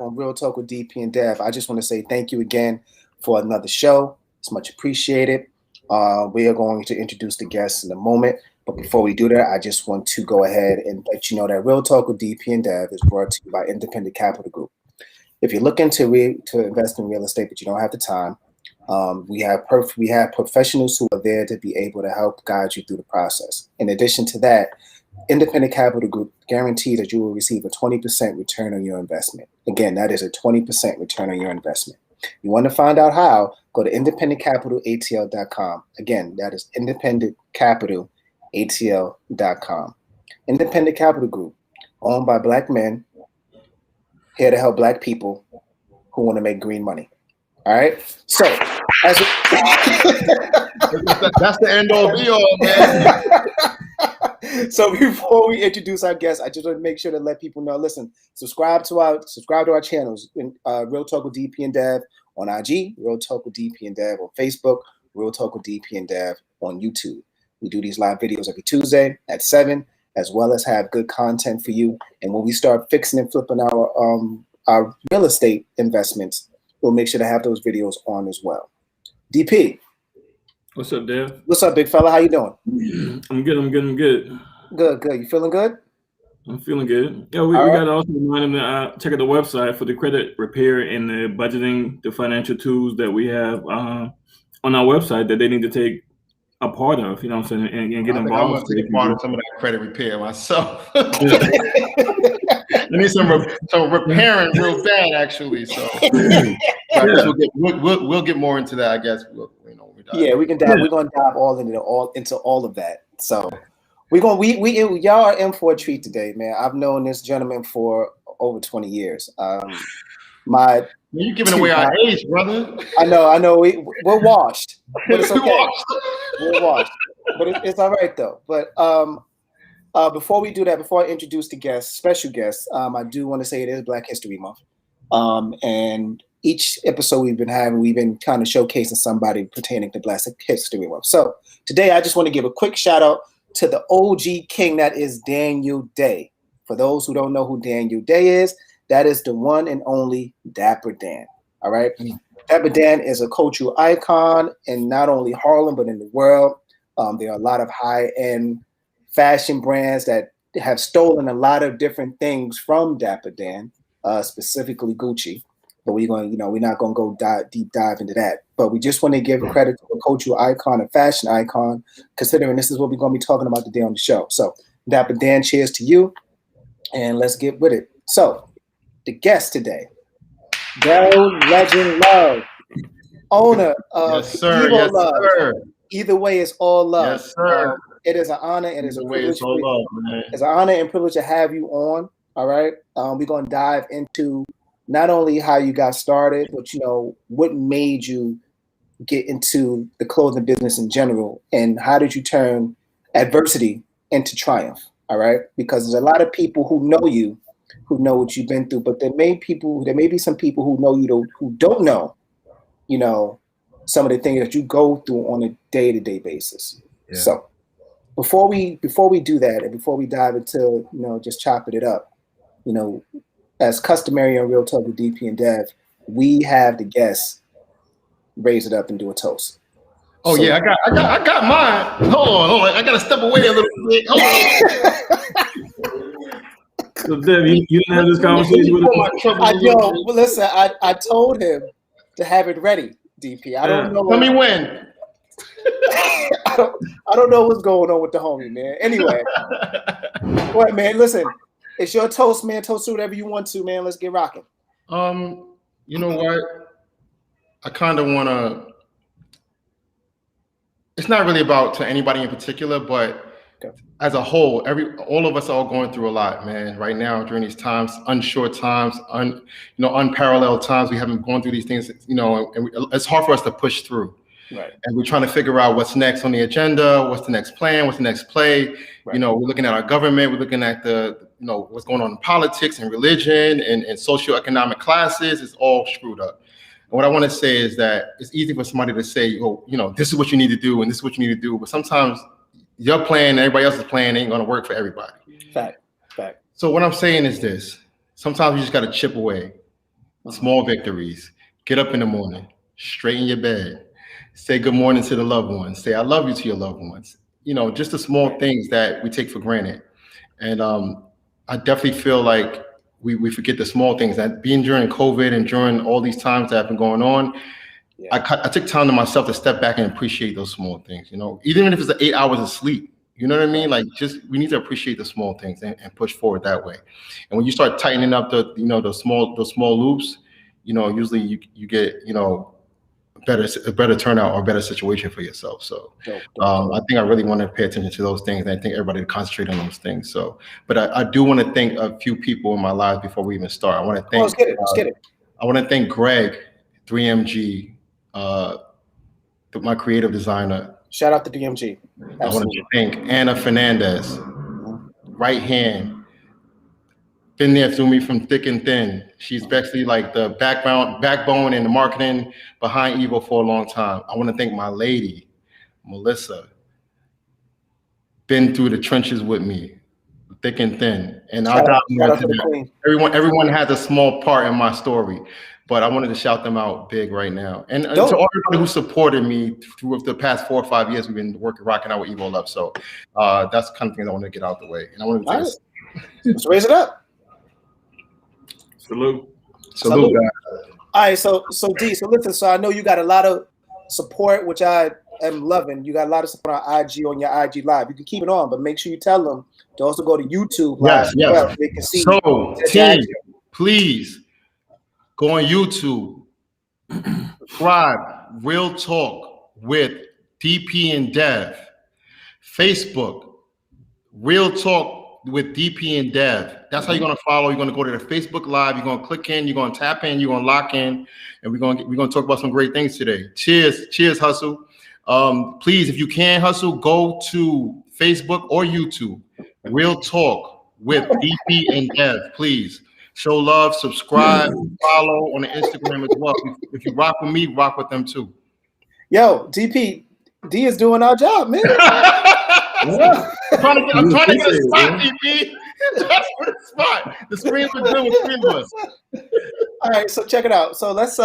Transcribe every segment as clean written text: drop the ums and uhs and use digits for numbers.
on Real Talk with DP and Dev. I just want to say thank you again for another show. It's much appreciated. We are going to introduce the guests in a moment. But before we do that, I just want to go ahead and let you know that Real Talk with DP and Dev is brought to you by Independent Capital Group. If you're looking to invest in real estate, but you don't have the time, we have professionals who are there to be able to help guide you through the process. In addition to that, Independent Capital Group guarantees that you will receive a 20% return on your investment. Again, that is a 20% return on your investment. You want to find out how? Go to independentcapitalatl.com. Again, that is independentcapitalatl.com. Independent Capital Group, owned by Black men, here to help Black people who want to make green money. All right. So, that's the end all be all, man. So before we introduce our guests, I just want to make sure to let people know. Listen, subscribe to our channels. Real Talk with DP and Dev on IG, Real Talk with DP and Dev on Facebook, Real Talk with DP and Dev on YouTube. We do these live videos every Tuesday at 7, as well as have good content for you. And when we start fixing and flipping our real estate investments, we'll make sure to have those videos on as well. DP. What's up, Dev? What's up, big fella? How you doing? I'm good. Good. You feeling good? I'm feeling good. Yeah, we got to also remind them to check out the website for the credit repair and the budgeting, the financial tools that we have on our website that they need to take a part of, you know what I'm saying, and get involved. I'm going to take a part of some of that credit repair myself. I need some repairing real bad, actually. So we'll get more into that, I guess. We're gonna dive all into all of that. So y'all are in for a treat today, man. I've known this gentleman for over 20 years. You're giving away our age, brother. I know. We're washed, but it's okay. We're washed, but it's all right though. But before we do that, before I introduce the special guests, I do want to say it is Black History Month, and each episode we've been kind of showcasing somebody pertaining to Black History Month. So today, I just want to give a quick shout out to the OG king that is Daniel Day. For those who don't know who Daniel Day is, that is the one and only Dapper Dan. All right. Dapper Dan is a cultural icon in not only Harlem, but in the world. There are a lot of high-end fashion brands that have stolen a lot of different things from Dapper Dan, specifically Gucci. But we're not going to go deep dive into that. But we just want to give credit to a cultural icon, a fashion icon, considering this is what we're going to be talking about today on the show. So Dapper Dan, cheers to you. And let's get with it. So, the guest today, Daryl Legend Love, owner of Evo Love. Sir. Either way, it's all love. Yes, sir. It is an honor. It is a privilege. It's an honor and privilege to have you on. All right. We're going to dive into not only how you got started, but what made you get into the clothing business in general, and how did you turn adversity into triumph? All right, because there's a lot of people who know you, who know what you've been through, but there may be some people who know you who don't know, some of the things that you go through on a day-to-day basis. Yeah. So before we do that, and before we dive into just chopping it up, as customary on Real Talk with DP and Dev, we have the guests raise it up and do a toast. Oh, so, yeah, I got mine. Hold on. I got to step away a little bit. Hold on. So, Dev, you didn't have this conversation with him? Listen, I told him to have it ready, DP. I don't know. Tell me when. I don't know what's going on with the homie, man. Anyway, go ahead, man. Listen. It's your toast, man. Toast to whatever you want to, man. Let's get rocking. You know what? I kind of want to. It's not really about to anybody in particular, but as a whole, all of us are going through a lot, man. Right now, during these times, unsure times, unparalleled times, we haven't gone through these things, and it's hard for us to push through. Right. And we're trying to figure out what's next on the agenda, what's the next plan, what's the next play. Right. We're looking at our government, we're looking at what's going on in politics and religion and socioeconomic classes. It's all screwed up. And what I want to say is that it's easy for somebody to say, this is what you need to do and this is what you need to do. But sometimes your plan and everybody else's plan ain't going to work for everybody. Fact. So what I'm saying is this. Sometimes you just got to chip away. Small victories. Get up in the morning, straighten your bed, say good morning to the loved ones, say I love you to your loved ones. You know, just the small things that we take for granted. And I definitely feel like we forget the small things. That being during COVID and during all these times that have been going on, I took time to myself to step back and appreciate those small things. You know, even if it's 8 hours of sleep. You know what I mean? Like, just we need to appreciate the small things and push forward that way. And when you start tightening up the small loops, you know, usually you get, you know, a better turnout or a better situation for yourself. So I think I really want to pay attention to those things. And I think everybody to concentrate on those things. So, but I do want to thank a few people in my life before we even start. I want to thank. Let's get it. I want to thank Greg, 3MG, my creative designer. Shout out to DMG. Absolutely. I want to thank Anna Fernandez, right hand. Been there through me from thick and thin. She's basically like the backbone and the marketing behind Evo for a long time. I want to thank my lady, Melissa. Been through the trenches with me, thick and thin. And everyone has a small part in my story. But I wanted to shout them out big right now. And to everybody who supported me through the past 4 or 5 years, we've been rocking out with Evo Love. So that's the kind of thing I want to get out the way. And I want to let's raise it up. Salute. Guys. All right, so D, so listen, so I know you got a lot of support, which I am loving. You got a lot of support on IG, on your IG Live. You can keep it on, but make sure you tell them to also go to YouTube Live. Yes. Well, they can see. So, team, please. Go on YouTube, subscribe, Real Talk with DP and Dev. Facebook, Real Talk with DP and Dev. That's how you're gonna follow. You're gonna go to the Facebook Live. You're gonna click in. You're gonna tap in. You're gonna lock in, and we're gonna talk about some great things today. Cheers, Hustle. Please, if you can, Hustle, go to Facebook or YouTube. Real Talk with DP and Dev, please. Show love, subscribe, follow on the Instagram as well. If you rock with me, rock with them too. Yo, DP, D is doing our job, man. I'm trying to get a spot, DP. That's the spot. The screens were good with screen bus. All right, so check it out. So let's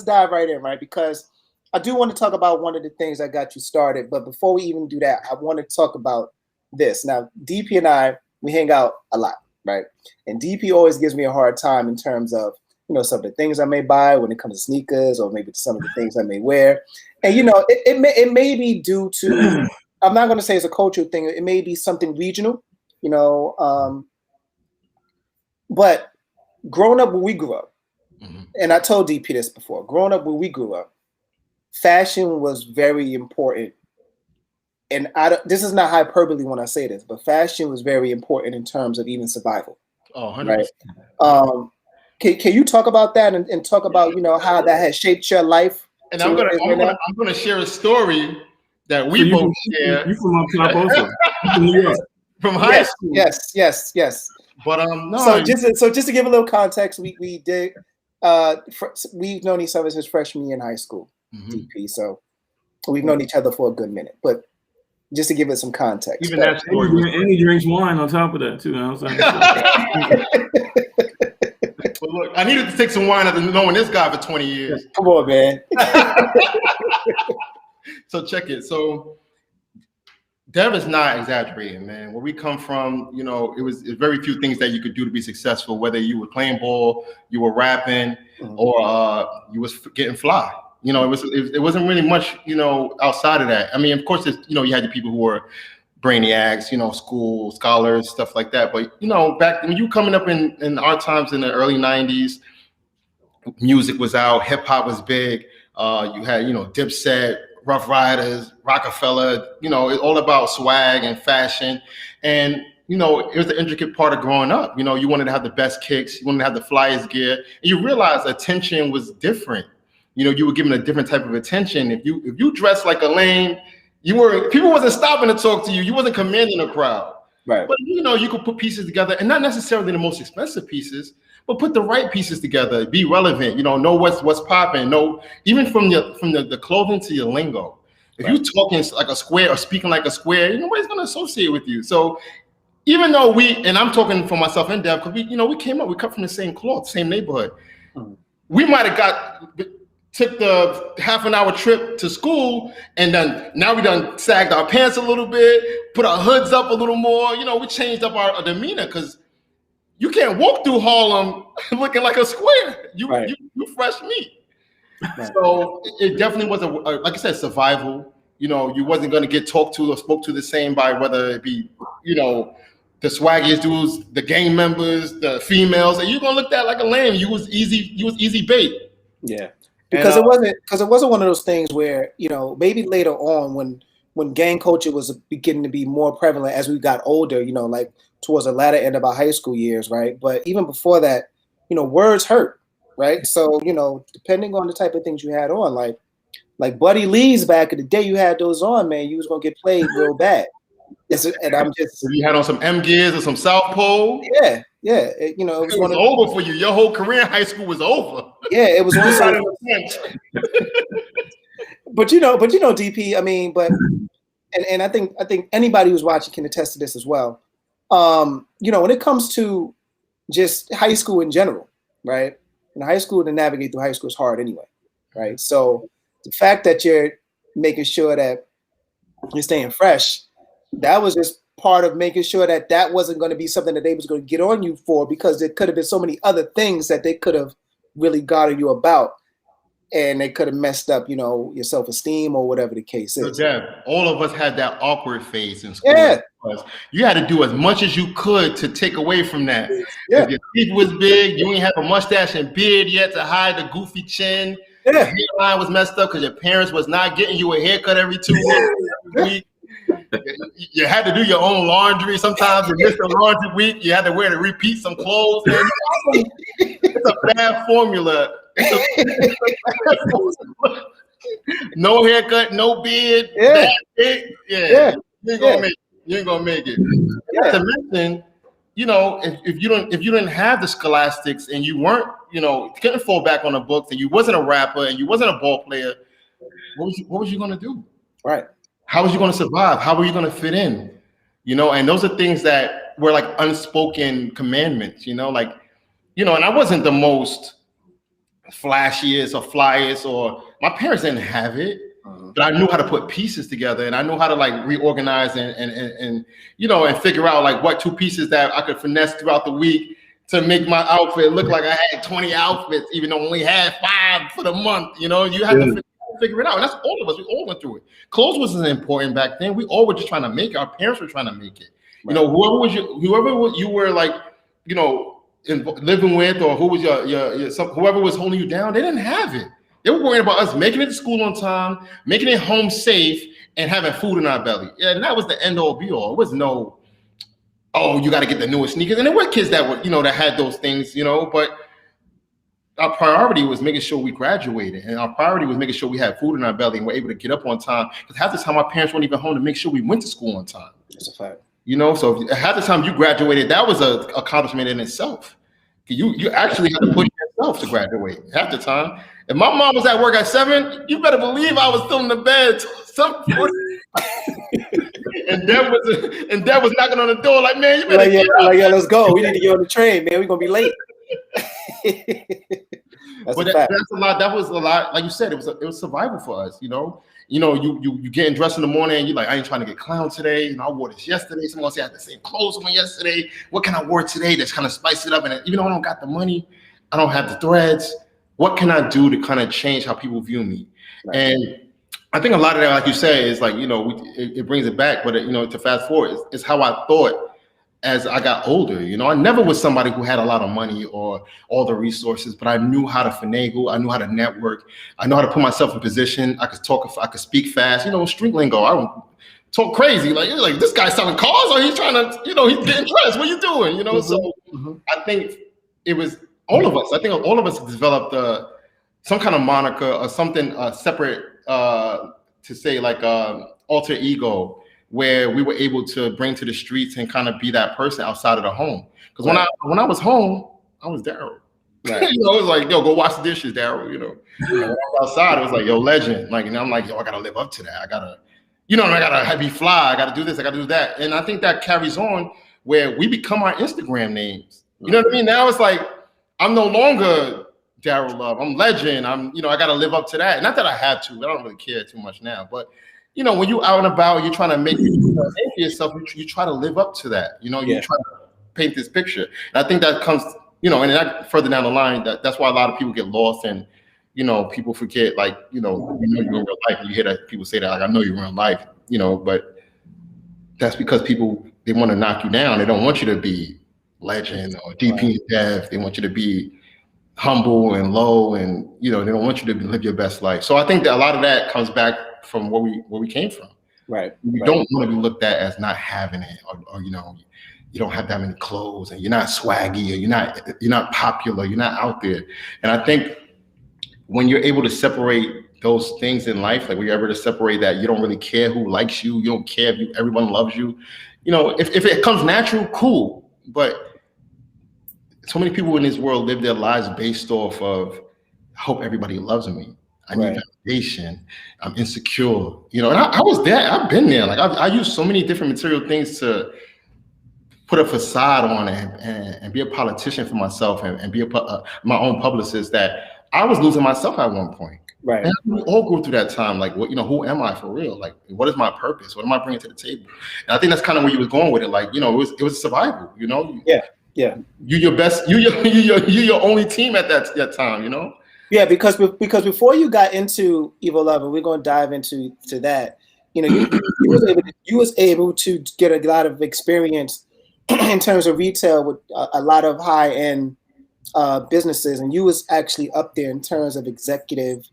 dive right in, right? Because I do want to talk about one of the things that got you started. But before we even do that, I want to talk about this. Now, DP and I, we hang out a lot. Right. And DP always gives me a hard time in terms of, you know, some of the things I may buy when it comes to sneakers, or maybe some of the things I may wear. And, you know, it may be due to, I'm not going to say it's a cultural thing. It may be something regional, you know, but growing up where we grew up, and I told DP this before, growing up where we grew up, fashion was very important. And this is not hyperbole when I say this, but fashion was very important in terms of even survival. Oh, 100%. Right? Can you talk about that and talk about, you know, how that has shaped your life? And I'm gonna share a story that we both share. You from up top also? From New York. From high school. Yes. But no. So just to give a little context, we did we've known each other since freshman year in high school, DP. So we've known each other for a good minute, but. Just to give it some context. Even that story. And he drinks wine on top of that too. You know what I'm saying? But look, I needed to take some wine after knowing this guy for 20 years. Come on, man. So check it. So Dev is not exaggerating, man. Where we come from, you know, it's very few things that you could do to be successful, whether you were playing ball, you were rapping, or you was getting fly. You know, it wasn't really much, you know, outside of that. I mean, of course, you know, you had the people who were brainiacs, you know, school scholars, stuff like that. But, you know, back when you coming up in our times in the early 90s, music was out, hip hop was big. You had, you know, Dipset, Rough Riders, Rockefeller, you know, it's all about swag and fashion. And, you know, it was an intricate part of growing up. You know, you wanted to have the best kicks, you wanted to have the flyest gear. And you realized attention was different. You know, you were given a different type of attention. If you dressed like a lame, people wasn't stopping to talk to you. You wasn't commanding a crowd. Right. But you know, you could put pieces together, and not necessarily the most expensive pieces, but put the right pieces together. Be relevant. You know what's popping. Know even from the clothing to your lingo. If you're talking like a square or speaking like a square, nobody's gonna associate with you. So even though and I'm talking for myself and Dev, because we came up, we cut from the same cloth, same neighborhood. we might have took the half an hour trip to school, and then now we done sagged our pants a little bit, put our hoods up a little more. You know, we changed up our demeanor because you can't walk through Harlem looking like a square. You fresh meat. Right. So it definitely was like I said, survival. You know, you wasn't going to get talked to or spoke to the same by whether it be, you know, the swaggiest dudes, the gang members, the females, and you're gonna look at like a lame. You was easy bait. Yeah. Because it wasn't one of those things where, you know, maybe later on when gang culture was beginning to be more prevalent as we got older, you know, like towards the latter end of our high school years, right? But even before that, you know, words hurt, right? So, you know, depending on the type of things you had on, like Buddy Lee's back in the day, you had those on, man, you was gonna get played real bad. And I'm just, you had on some M gears or some South Pole. Yeah. You know, it was over for you. Your whole career in high school was over. Yeah, it was one side of the But you know, DP. I mean, and I think anybody who's watching can attest to this as well. You know, when it comes to just high school in general, right? In high school, to navigate through high school is hard anyway, right? So the fact that you're making sure that you're staying fresh, that was just part of making sure that wasn't going to be something that they was going to get on you for, because there could have been so many other things that they could have really guarded you about, and they could have messed up, you know, your self-esteem or whatever the case is. So Dev, all of us had that awkward phase in school. Yeah. You had to do as much as you could to take away from that. Yeah. Your teeth was big, you ain't have a mustache and beard yet to hide the goofy chin. Yeah. Your hairline was messed up because your parents was not getting you a haircut every 2 weeks. You had to do your own laundry. Sometimes you missed the laundry week. You had to repeat some clothes. It's a bad formula. No haircut, no beard. Yeah. You ain't gonna make it. Yeah. To mention, you know, if you didn't have the scholastics and you weren't, you know, couldn't fall back on the books, and you wasn't a rapper and you wasn't a ball player, what was you gonna do? Right. How was you going to survive? How were you going to fit in? You know, and those are things that were like unspoken commandments, you know, like, you know, and I wasn't the most flashiest or flyest, or my parents didn't have it, but I knew how to put pieces together, and I knew how to like reorganize and you know, and figure out like what 2 pieces that I could finesse throughout the week to make my outfit look like I had 20 outfits, even though I only had 5 for the month. You know, you have to figure it out. And that's all of us. We all went through it. Clothes wasn't important back then. We all were just trying to make it. Our parents were trying to make it. Right. You know, whoever you were like, you know, living with, or who was whoever was holding you down, they didn't have it. They were worried about us making it to school on time, making it home safe, and having food in our belly. Yeah, and that was the end all be all. It was no, oh, you got to get the newest sneakers. And there were kids that were, you know, that had those things, you know, but our priority was making sure we graduated, and our priority was making sure we had food in our belly and were able to get up on time. Because half the time our parents weren't even home to make sure we went to school on time. That's a fact. You know, so half the time you graduated, that was an accomplishment in itself. You actually had to push yourself to graduate half the time. If my mom was at work at 7, you better believe I was still in the bed. And Dad was knocking on the door like, man, you better yeah, let's go. We need to get on the train, man. We're gonna be late. That's a lot. That was a lot. Like you said, it was survival for us. You know, you getting dressed in the morning, and you're like, I ain't trying to get clowned today. You know, I wore this yesterday. Someone say I had the same clothes on yesterday. What can I wear today that's kind of spice it up? And even though I don't got the money, I don't have the threads. What can I do to kind of change how people view me? Right. And I think a lot of that, like you say, is like, you know, it brings it back. But you know, to fast forward, it's how I thought as I got older. You know, I never was somebody who had a lot of money or all the resources, but I knew how to finagle. I knew how to network. I know how to put myself in position. I could talk. I could speak fast. You know, street lingo. I don't talk crazy. Like, you're like, this guy's selling cars, or he's trying to, you know, he's getting dressed. What are you doing? You know, so I think it was all of us. I think all of us developed some kind of moniker or something separate to say, like alter ego, where we were able to bring to the streets and kind of be that person outside of the home. Because when I was home, I was Daryl. Right. You know, it was like, yo, go wash the dishes, Daryl. You know, when I was outside, it was like, yo, legend. Like, and I'm like, yo, I gotta live up to that. I gotta, you know, I gotta be fly. I gotta do this. I gotta do that. And I think that carries on where we become our Instagram names. You know what I mean? Now it's like, I'm no longer Daryl Love. I'm legend. I got to live up to that. Not that I have to. I don't really care too much now. But, when you out and about, you're trying to make yourself, you try to live up to that. You try to paint this picture. And I think that comes, and that further down the line, that's why a lot of people get lost and, people forget, like, you're in real life. You hear that people say that, like, I know you're in real life, but that's because people, they want to knock you down. They don't want you to be legend or DP and Dev. They want you to be humble and low, and they don't want you to live your best life. So I think that a lot of that comes back from where we came from. Right. We don't want to be looked at as not having it, or you don't have that many clothes, and you're not swaggy, or you're not popular, you're not out there. And I think when you're able to separate those things in life, like when you're able to separate that, you don't really care who likes you, you don't care if everyone loves you. If it comes natural, cool. But so many people in this world live their lives based off of, I hope everybody loves me. I need validation. I'm insecure. And I was there. I've been there. Like I use so many different material things to put a facade on and be a politician for myself and be my own publicist, that I was losing myself at one point. Right. And we all go through that time. Like, who am I for real? Like, what is my purpose? What am I bringing to the table? And I think that's kind of where you was going with it. Like, it was survival. Yeah. You your best. You your only team at that time. Yeah, because before you got into Evil Lover, we're going to dive into that. You was able to get a lot of experience in terms of retail with a lot of high end businesses, and you was actually up there in terms of executive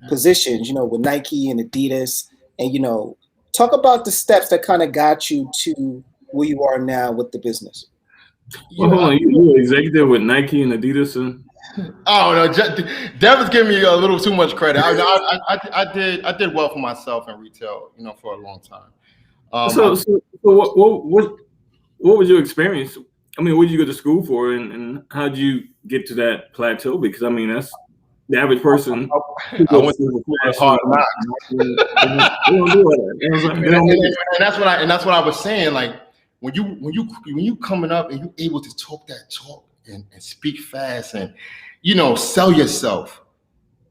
positions, with Nike and Adidas, and talk about the steps that kind of got you to where you are now with the business. Well, hold on, you were executive with Nike and Adidas, and oh no, Dev is giving me a little too much credit. I did well for myself in retail, for a long time. So what was your experience? I mean, what did you go to school for, and how did you get to that plateau? Because that's the average person. I went to hard knocks. And that's what I was saying. Like when you coming up and you able to talk that talk and speak fast and sell yourself.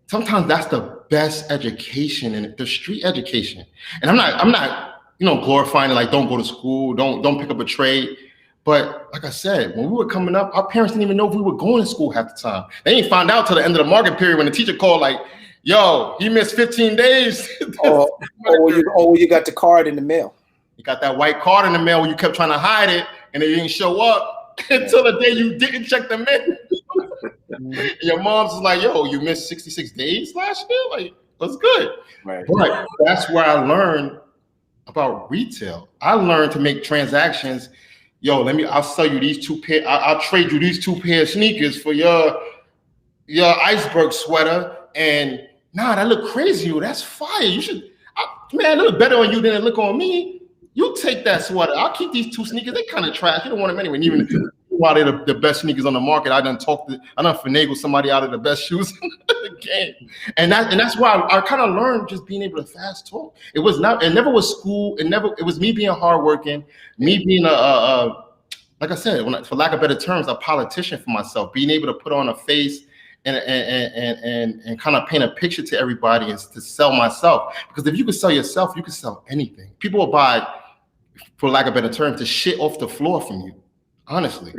Sometimes that's the best education, and the street education. And I'm not glorifying it, like don't go to school, don't pick up a trade. But like I said, when we were coming up, our parents didn't even know if we were going to school half the time. They didn't find out till the end of the market period when the teacher called, like, yo, he missed 15 days. or you got the card in the mail. You got that white card in the mail where you kept trying to hide it and it didn't show up until the day you didn't check the mail. Your mom's is like, yo, you missed 66 days last year? Like, that's good. Right. But that's where I learned about retail. I learned to make transactions. Yo, I'll sell you these two pair. I'll trade you these 2 pair of sneakers for your iceberg sweater. And that look crazy. That's fire. You should, it look better on you than it look on me. You take that sweater. I'll keep these 2 sneakers. They kind of trash. You don't want them anyway. And even while they're the best sneakers on the market, I done finagled somebody out of the best shoes in the game. And that's why I kind of learned just being able to fast talk. It never was school. It was me being hardworking, me being like I said, for lack of better terms, a politician for myself, being able to put on a face and kind of paint a picture to everybody and to sell myself. Because if you can sell yourself, you can sell anything. People will buy, for lack of better terms, the shit off the floor from you. Honestly.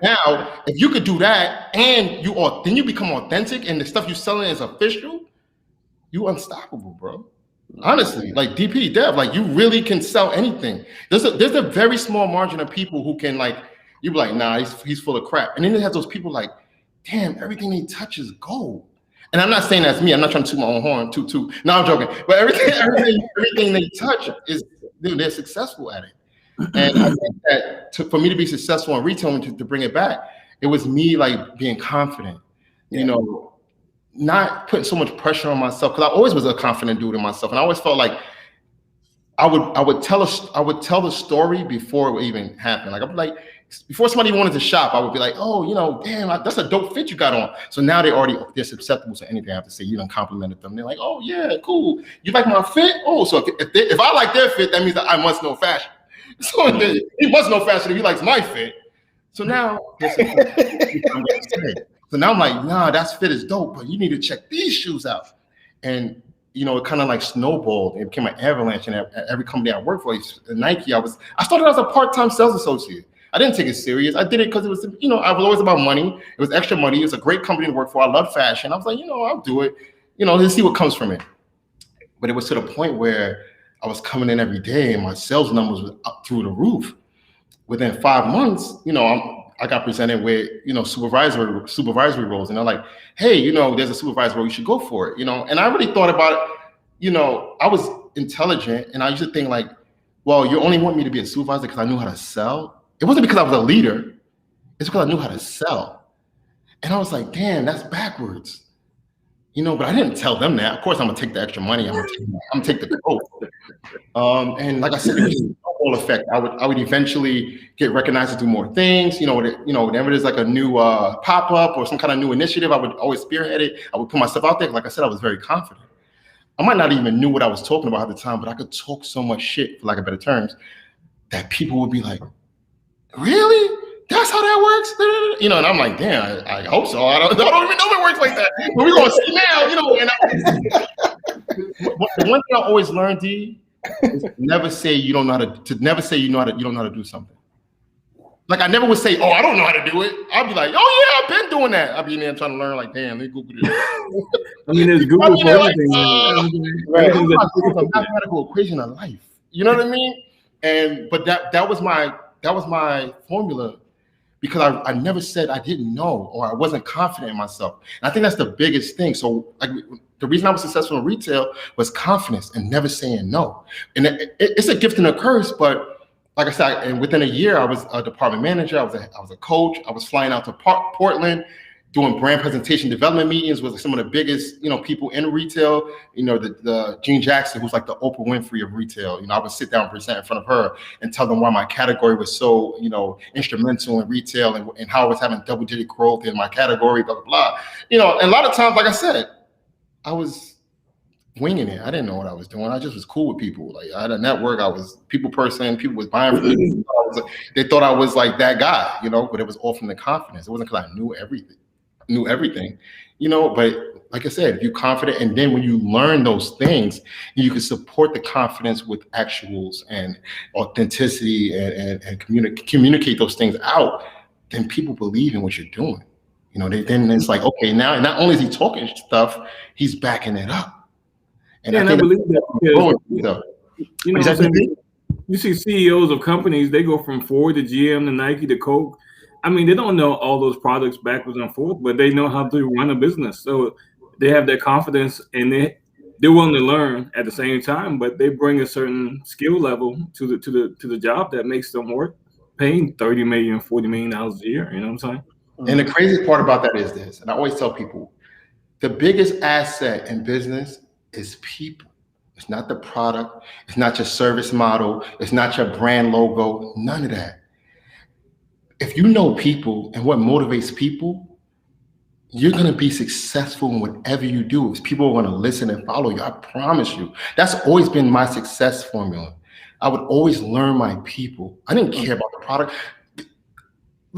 Now, if you could do that and then you become authentic and the stuff you're selling is official, you unstoppable, bro. Honestly, like DP, Dev, like you really can sell anything. There's a very small margin of people who can you be like, nah, he's full of crap. And then it has those people like, damn, everything he touches gold. And I'm not saying that's me. I'm not trying to toot my own horn, toot. No, I'm joking. But everything they touch they're successful at it. And I think that for me to be successful in retail and to bring it back, it was me being confident, not putting so much pressure on myself, because I always was a confident dude in myself, and I always felt like I would tell the story before it even happened. Like I'm like, before somebody wanted to shop, I would be like, oh, damn, that's a dope fit you got on. So now they're susceptible to anything I have to say. You done complimented them. They're like, oh yeah, cool. You like my fit? Oh, so if I like their fit, that means that I must know fashion. So he must know fashion if he likes my fit. So now, So now I'm like, nah, that's fit is dope, but you need to check these shoes out. And you know, it kind of like snowballed. It became an avalanche. And at every company I worked for, Nike, I started as a part-time sales associate. I didn't take it serious. I did it because it was, you know, I was always about money. It was extra money. It was a great company to work for. I love fashion. I was like, you know, I'll do it. You know, let's see what comes from it. But it was to the point where I was coming in every day and my sales numbers were up through the roof. Within 5 months, you know, I got presented with, you know, supervisory roles. And they're like, hey, you know, there's a supervisor role, you should go for it, you know? And I really thought about it, you know, I was intelligent and I used to think like, well, you only want me to be a supervisor because I knew how to sell. It wasn't because I was a leader. It's because I knew how to sell. And I was like, damn, that's backwards. You know, but I didn't tell them that. Of course, I'm gonna take the extra money. I'm gonna take the growth. And like I said, it was a snowball effect. I would eventually get recognized to do more things. You know, whenever there's like a new pop up or some kind of new initiative, I would always spearhead it. I would put myself out there. Like I said, I was very confident. I might not even knew what I was talking about at the time, but I could talk so much shit, for lack of better terms, that people would be like, "Really? That's how that works?" You know, and I'm like, damn, I hope so. I don't even know if it works like that. But we're gonna see now, you know. And the one thing I always learned, D, is never say you don't know how to never say you don't know how to do something. Like I never would say, oh, I don't know how to do it. I'd be like, oh yeah, I've been doing that. I'd be in there trying to learn, like, damn, let me Google this. I mean, there's Google for everything. Right. It's a mathematical equation of life. You know what I mean? But that was my formula. Because I never said I didn't know or I wasn't confident in myself. And I think that's the biggest thing. So like the reason I was successful in retail was confidence and never saying no. And it's a gift and a curse, but like I said, and within a year, I was a department manager. I was a coach. I was flying out to Portland, doing brand presentation development meetings with some of the biggest, you know, people in retail. You know, the Jean Jackson, who's like the Oprah Winfrey of retail. You know, I would sit down and present in front of her and tell them why my category was so, you know, instrumental in retail and how I was having double-digit growth in my category, blah, blah, blah. You know, and a lot of times, like I said, I was winging it. I didn't know what I was doing. I just was cool with people. Like I had a network. I was people person. People was buying from me. They thought I was like that guy, you know, but it was all from the confidence. It wasn't because I knew everything, you know, but like I said, if you're confident and then when you learn those things, you can support the confidence with actuals and authenticity and communicate those things out, then people believe in what you're doing. You know, then it's like, okay, now not only is he talking stuff, he's backing it up. And I believe that because, you know, you see CEOs of companies, they go from Ford to GM to Nike to Coke. I mean, they don't know all those products backwards and forth, but they know how to run a business. So they have that confidence and they're willing to learn at the same time, but they bring a certain skill level to the job that makes them worth paying $30 million, $40 million a year. You know what I'm saying? And the crazy part about that is this, and I always tell people, the biggest asset in business is people. It's not the product. It's not your service model. It's not your brand logo. None of that. If you know people and what motivates people, you're going to be successful in whatever you do. Because people are going to listen and follow you. I promise you. That's always been my success formula. I would always learn my people. I didn't care about the product.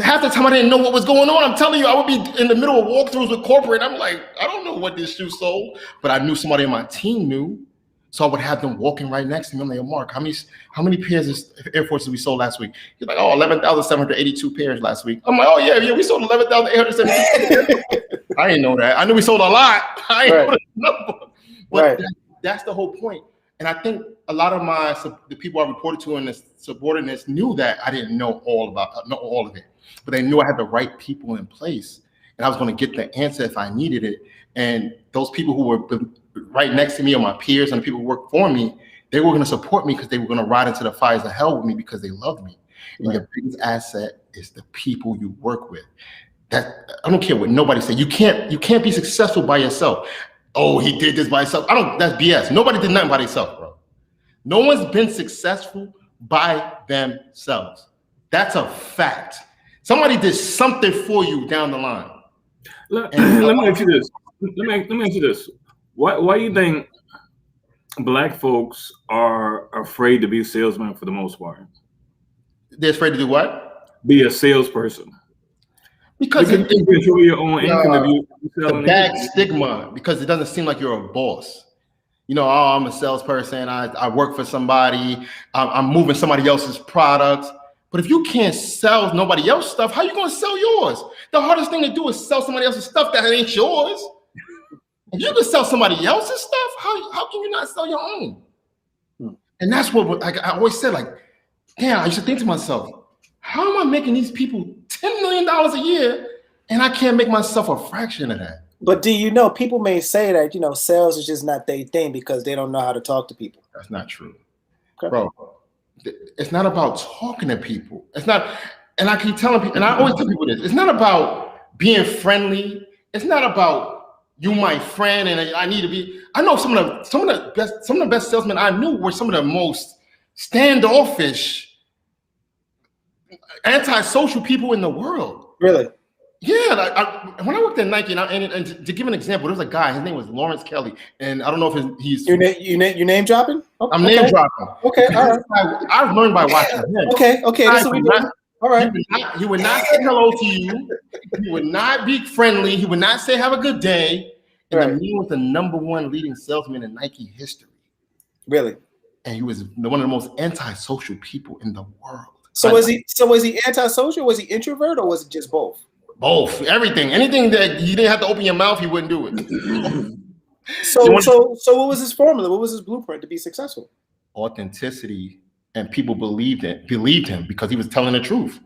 Half the time I didn't know what was going on. I'm telling you, I would be in the middle of walkthroughs with corporate. I'm like, I don't know what this shoe sold, but I knew somebody in my team knew. So I would have them walking right next to me. I'm like, Mark, how many pairs of Air Forces we sold last week? He's like, oh, 11,782 pairs last week. I'm like, oh yeah, we sold 11,872. I didn't know that. I knew we sold a lot. I didn't know the number. But that's the whole point. And I think a lot of the people I reported to in the subordinates knew that I didn't know all of it, but they knew I had the right people in place, and I was going to get the answer if I needed it. And those people who were right next to me, or my peers and the people who worked for me, they were going to support me because they were going to ride into the fires of hell with me because they loved me. And your biggest asset is the people you work with. That I don't care what nobody says. You can't be successful by yourself. Oh, he did this by himself. That's BS. Nobody did nothing by themselves, bro. No one's been successful by themselves. That's a fact. Somebody did something for you down the line. Let me ask you this. Let me ask you this. Why do you think Black folks are afraid to be salesmen for the most part? They're afraid to do what? Be a salesperson. Because you control your own income if you sell the bad stigma, because it doesn't seem like you're a boss. You know, oh, I'm a salesperson. I work for somebody. I'm moving somebody else's products. But if you can't sell nobody else's stuff, how you going to sell yours? The hardest thing to do is sell somebody else's stuff that ain't yours. If you can sell somebody else's stuff, how can you not sell your own? And that's what, like I always said, like, damn, I used to think to myself, how am I making these people $10 million a year and I can't make myself a fraction of that? But do you know, people may say that, you know, sales is just not their thing because they don't know how to talk to people. That's not true. Okay. Bro, it's not about talking to people. It's not, and I keep telling people, and I always tell people this, it's not about being friendly. It's not about you my friend and I need to be. I know some of the best salesmen I knew were some of the most standoffish, antisocial people in the world. Really? Yeah, when I worked at Nike, and to give an example, there was a guy. His name was Lawrence Kelly, and I don't know if he's. You name dropping? Okay. I'm name dropping. Okay, all right. I've learned by watching him. Okay. That's what we do. All right. He would not say hello to you. He would not be friendly. He would not say have a good day. And the man was the #1 leading salesman in Nike history. Really? And he was one of the most antisocial people in the world. So was he antisocial? Was he introvert, or was it just both? Both. Everything. Anything that you didn't have to open your mouth, he wouldn't do it. So what was his formula? What was his blueprint to be successful? Authenticity, and people believed him because he was telling the truth.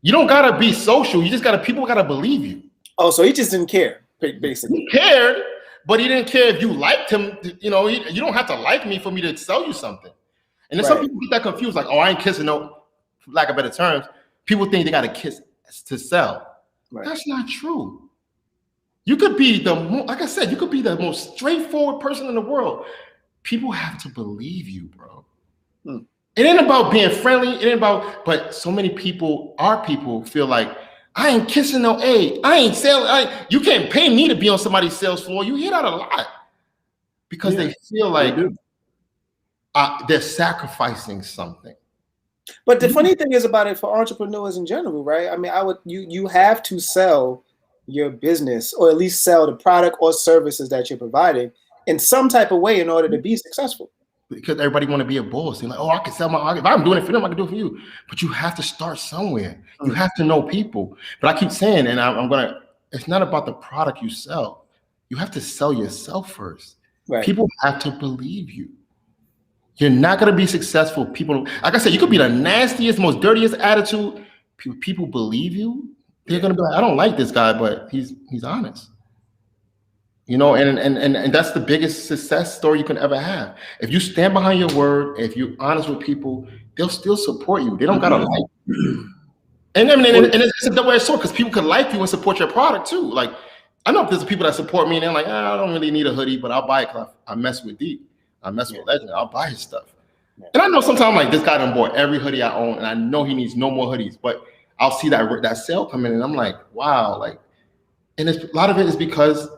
You don't gotta be social. You just people gotta believe you. Oh, so he just didn't care, basically. He cared, but he didn't care if you liked him. You know, you don't have to like me for me to sell you something. And then some people get that confused, like, oh, I ain't kissing no, for lack of better terms. People think they gotta kiss to sell. Right. That's not true. You could be like I said, you could be the most straightforward person in the world. People have to believe you, bro. It ain't about being friendly. It ain't about, but so many people, our people feel like, I ain't kissing no A. I ain't selling. You can't pay me to be on somebody's sales floor. You hear that a lot because they feel like they're sacrificing something. But the funny thing is about it for entrepreneurs in general, right? I mean, you have to sell your business, or at least sell the product or services that you're providing in some type of way in order to be successful. Because everybody want to be a boss. They're like, oh, I can sell if I'm doing it for them, I can do it for you. But you have to start somewhere. You have to know people. But I keep saying, and it's not about the product you sell. You have to sell yourself first. Right. People have to believe you. You're not going to be successful. People, like I said, you could be the nastiest, most dirtiest attitude. People believe you. They're going to be like, I don't like this guy, but he's honest. You know, and that's the biggest success story you can ever have. If you stand behind your word, if you're honest with people, they'll still support you. They don't gotta like you. And it's a double-edged sword because people could like you and support your product too. Like, I know if there's people that support me and they're like, I don't really need a hoodie, but I'll buy it because I mess with Deep. I mess with Legend. I'll buy his stuff. And I know sometimes like this guy done bought every hoodie I own, and I know he needs no more hoodies, but I'll see that sale come in, and I'm like, wow, like, and a lot of it is because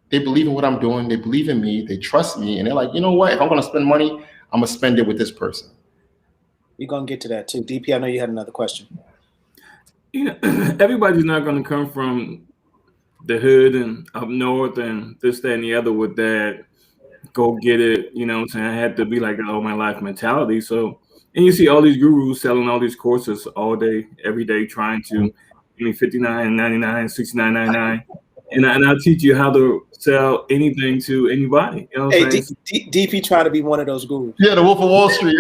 they believe in what I'm doing. They believe in me. They trust me. And they're like, you know what? If I'm going to spend money, I'm going to spend it with this person. You're going to get to that too. DP, I know you had another question. Yeah, everybody's not going to come from the hood and up north and this, that, and the other with that go get it. You know what I'm saying? I had to be like all my life mentality. So, and you see all these gurus selling all these courses all day, every day, trying to give me $59.99, $69.99. And I'll teach you how to sell anything to anybody. You know what I'm saying? DP trying to be one of those gurus. Yeah, the Wolf of Wall Street.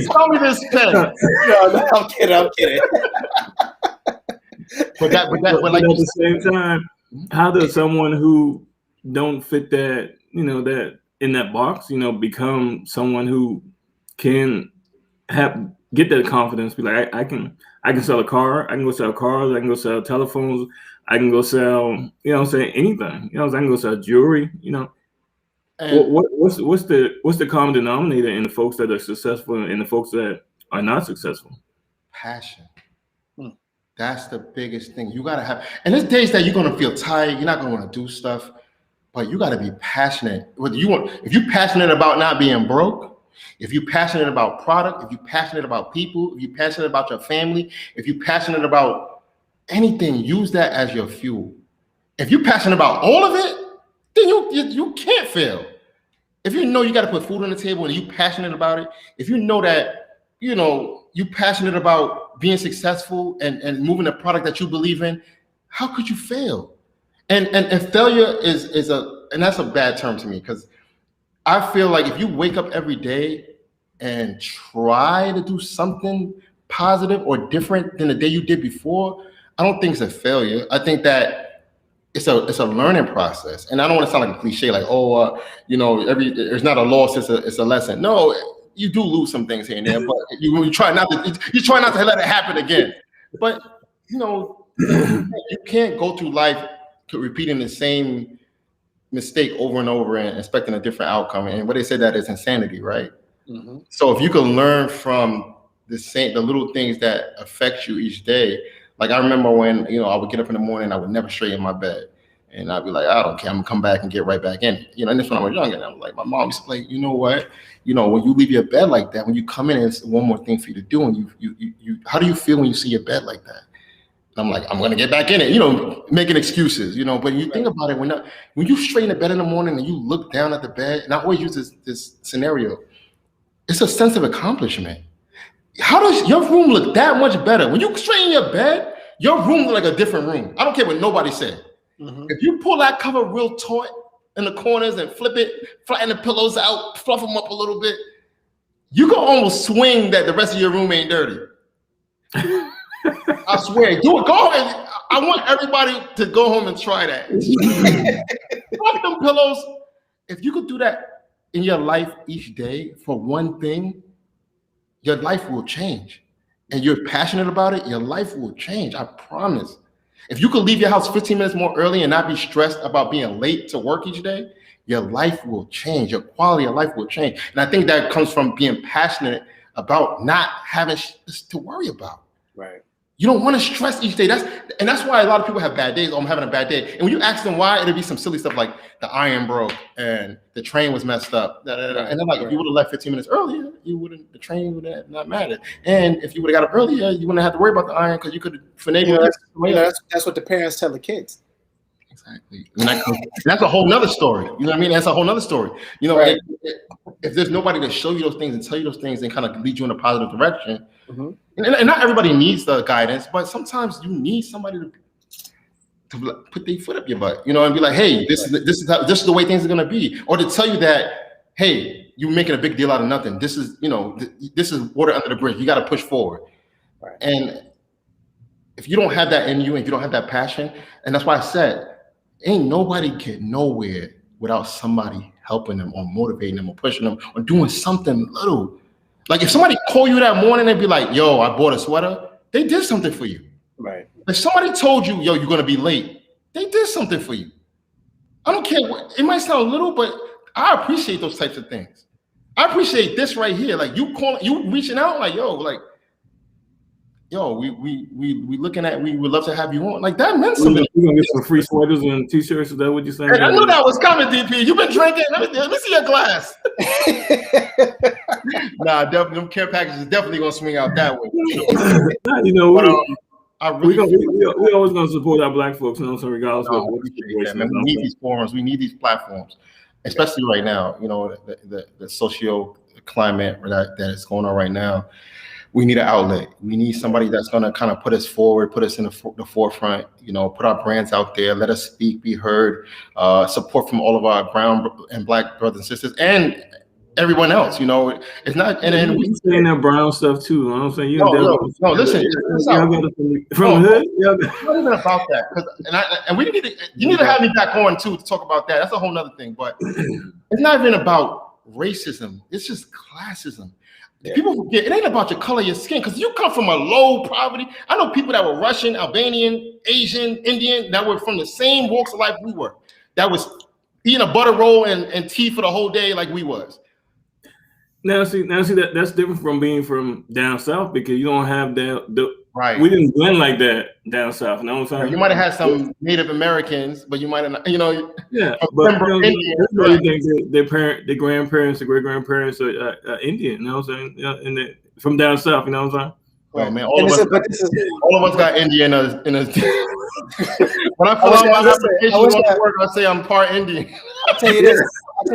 Tell me this pen. No, I'm kidding. But like at the same time, how does someone who don't fit that, you know, that in that box, you know, become someone who can get that confidence, be like, I can sell a car, I can go sell cars, I can go sell telephones, I can go sell, you know what I'm saying, anything. You know, I can go sell jewelry, you know. And what's the common denominator in the folks that are successful and the folks that are not successful? Passion. That's the biggest thing. You gotta have, and there's days that you're gonna feel tired, you're not gonna want to do stuff, but you gotta be passionate. If you're passionate about not being broke, if you're passionate about product, if you're passionate about people, if you're passionate about your family, if you're passionate about anything, use that as your fuel. If you're passionate about all of it, then you can't fail. If you know you got to put food on the table and you're passionate about it, if you know that, you're passionate about being successful and moving a product that you believe in, how could you fail? And failure is and that's a bad term to me, because I feel like if you wake up every day and try to do something positive or different than the day you did before, I don't think it's a failure. I think that it's a learning process. And I don't want to sound like a cliche, like, there's not a loss, it's a lesson. No, you do lose some things here and there, but you try not to let it happen again. But you can't go through life repeating the same mistake over and over and expecting a different outcome. And what they say, that is insanity, right? Mm-hmm. So if you can learn from the little things that affect you each day. Like I remember when, I would get up in the morning, I would never straighten my bed. And I'd be like, I don't care, I'm gonna come back and get right back in it. And this when I was younger, and I was like, my mom used to be like, you know what? When you leave your bed like that, when you come in, it's one more thing for you to do. And you how do you feel when you see your bed like that? And I'm like, I'm gonna get back in it, making excuses, but you think about it, when you straighten the bed in the morning and you look down at the bed, and I always use this scenario, it's a sense of accomplishment. How does your room look that much better? When you straighten your bed, your room look like a different room. I don't care what nobody said. Mm-hmm. If you pull that cover real taut in the corners and flip it, flatten the pillows out, fluff them up a little bit, you can almost swing that the rest of your room ain't dirty. I swear, do it. Go ahead. I want everybody to go home and try that. Fluff them pillows. If you could do that in your life each day for one thing, your life will change. And you're passionate about it, your life will change. I promise. If you could leave your house 15 minutes more early and not be stressed about being late to work each day, your life will change. Your quality of life will change. And I think that comes from being passionate about not having to worry about. Right. You don't want to stress each day. That's why a lot of people have bad days. Oh, I'm having a bad day. And when you ask them why, it'll be some silly stuff like the iron broke and the train was messed up. And then if you would have left 15 minutes earlier, the train would have not mattered. And if you would have got up earlier, you wouldn't have to worry about the iron because you could have finagled. That's what the parents tell the kids. Exactly. And that's a whole nother story. You know what I mean? That's a whole nother story. Right. If there's nobody to show you those things and tell you those things and kind of lead you in a positive direction, mm-hmm. and not everybody needs the guidance, but sometimes you need somebody to put their foot up your butt, and be like, hey, this is the way things are gonna be, or to tell you that, hey, you're making a big deal out of nothing. This is, this is water under the bridge. You got to push forward. Right. And if you don't have that in you, and if you don't have that passion, and that's why I said, ain't nobody get nowhere without somebody helping them or motivating them or pushing them or doing something little. Like if somebody call you that morning and be like, yo, I bought a sweater, they did something for you. Right. If somebody told you, yo, you're going to be late, they did something for you. I don't care it might sound little, but I appreciate those types of things. I appreciate this right here. Like you reaching out like, we looking at, we would love to have you on. Like that meant something. We're gonna get some free sweaters and t-shirts. Is that what you're saying? Hey, I knew that was coming, DP. You've been drinking. Let me see your glass. Nah, definitely, them care packages is definitely gonna swing out that way. We always gonna support our black folks, regardless of what the situation is. We need these forums. We need these platforms, especially right now. The socio climate that is going on right now. We need an outlet. We need somebody that's going to kind of put us forward, put us in the forefront, put our brands out there, let us speak, be heard, support from all of our brown and black brothers and sisters and everyone else, it's not. And then we saying that brown stuff too. You know what I'm saying? No, listen. From the hood? It's not even about that. You need to have me back on too to talk about that. That's a whole nother thing. But it's not even about racism. It's just classism. Yeah. People forget it ain't about your color of your skin because you come from a low poverty. I know people that were Russian, Albanian, Asian, Indian that were from the same walks of life we were. That was eating a butter roll and tea for the whole day like we was. Now see that's different from being from down south because you don't have the right. We didn't blend like that down south. You know what I'm saying? You might have had some Native Americans, but you might have not, Yeah, but their grandparents, their great grandparents are Indian. You know what I'm saying? From down south. You know what I'm saying? Well, man, But this is, all of us got Indian in us. When I fill out my application to work, I say I'm part Indian. I'll tell you this.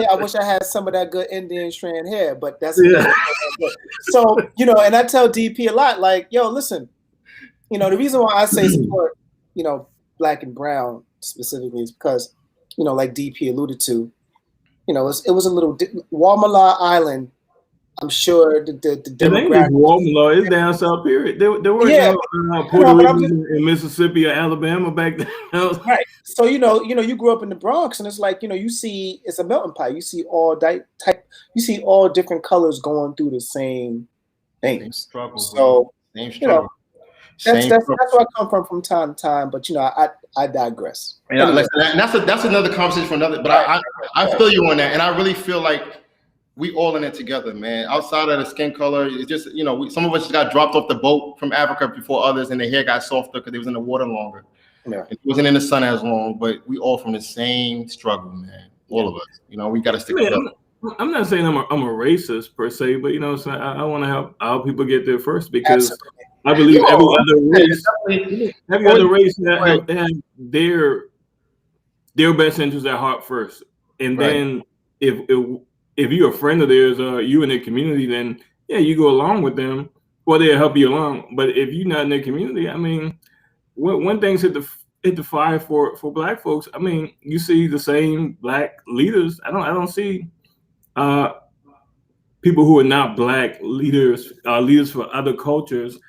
I wish I had some of that good Indian strand hair, but that's so, you know, and I tell DP a lot, like, yo, listen, you know, the reason why I say support, you know, Black and brown specifically is because, you know, like DP alluded to, you know, it was a little Walmala Island. I'm sure the demographic. Walmala, it's down South period. There were Puerto Rican in Mississippi or Alabama back then. Right. So you know, you grew up in the Bronx, and it's like, you know, you see it's a melting pot. You see all different colors going through the same things. So same you know, that's where I come from time to time. But you know, I digress. Yeah, anyway. That's another conversation for another. But I feel you on that, and I really feel like we all in it together, man. Outside of the skin color, it's just, you know, some of us just got dropped off the boat from Africa before others, and their hair got softer because they was in the water longer. Yeah. It wasn't in the sun as long, but we all from the same struggle, man. All of us. You know, we got to stick together. I'm not saying I'm a racist per se, but, you know, so I want to help our people get there first, because I believe every other race have their best interests at heart first. And then if you're a friend of theirs or you in their community, then yeah, you go along with them, or they'll help you along. But if you're not in their community, I mean, when things hit the fire for Black folks, I mean, you see the same Black leaders. I don't see people who are not Black leaders for other cultures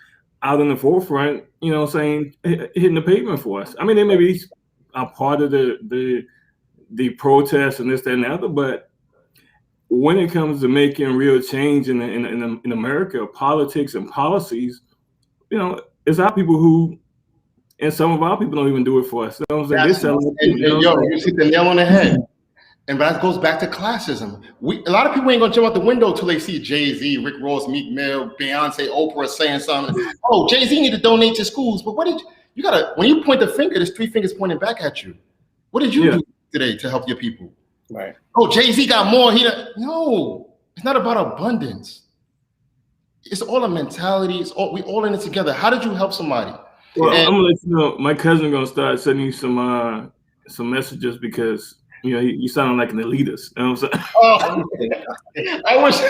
out in the forefront, you know, saying, hitting the pavement for us. I mean, they may be a part of the protests and this, that, and the other, but when it comes to making real change in America, politics and policies, you know, it's our people who, and some of our people don't even do it for us. You know what I'm saying? You hit the nail on the head. And that goes back to classism. A lot of people ain't gonna jump out the window till they see Jay-Z, Rick Ross, Meek Mill, Beyonce, Oprah saying something. Oh, Jay-Z need to donate to schools. But when you point the finger, there's three fingers pointing back at you. What did you do today to help your people? Right. Oh, Jay-Z got more. No, it's not about abundance. It's all a mentality. We all in it together. How did you help somebody? Well, I'm gonna let you know. My cousin gonna start sending you some messages, because you know you sound like an elitist. You know what I'm saying? Oh, I wish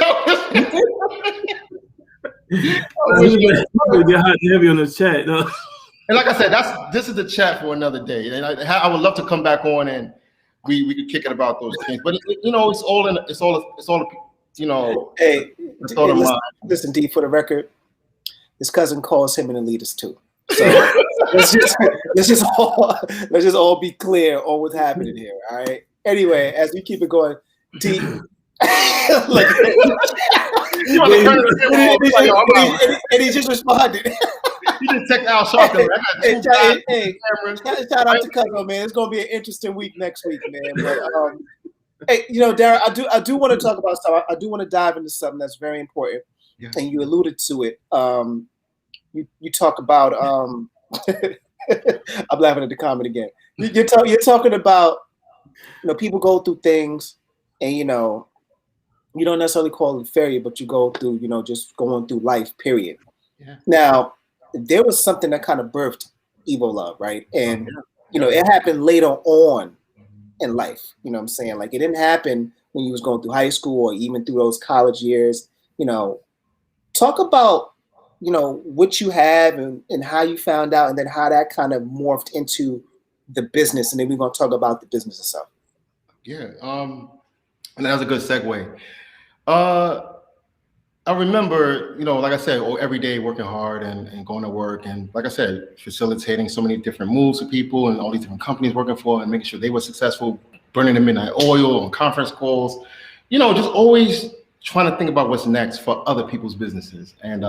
You're hot and heavy on the chat. No? And like I said, this is the chat for another day. And I would love to come back on and we could kick it about those things, but you know, it's all you know. Hey, listen, D, for the record, his cousin calls him an elitist too. So let's just all be clear on what's happening here. All right. Anyway, as we keep it going, D. And he just responded. You just text Al Sharpton. Hey, shout out to Cuzzo, man. It's gonna be an interesting week next week, man. But hey, you know, Darren, I do want to talk about stuff. I do want to dive into something that's very important, and you alluded to it. You talk about I'm laughing at the comment again. You're talking about, you know, people go through things, and you know, you don't necessarily call it failure, but you go through, you know, just going through life, period. Yeah. Now, there was something that kind of birthed Evo Love, right? And, you know, it happened later on in life. You know what I'm saying? Like, it didn't happen when you was going through high school or even through those college years. You know, talk about, you know, what you have and how you found out, and then how that kind of morphed into the business. And then we're going to talk about the business itself. Yeah. And that was a good segue. I remember, you know, like I said, every day working hard and going to work, and like I said, facilitating so many different moves for people and all these different companies working for, and making sure they were successful, burning the midnight oil on conference calls, you know, just always trying to think about what's next for other people's businesses. And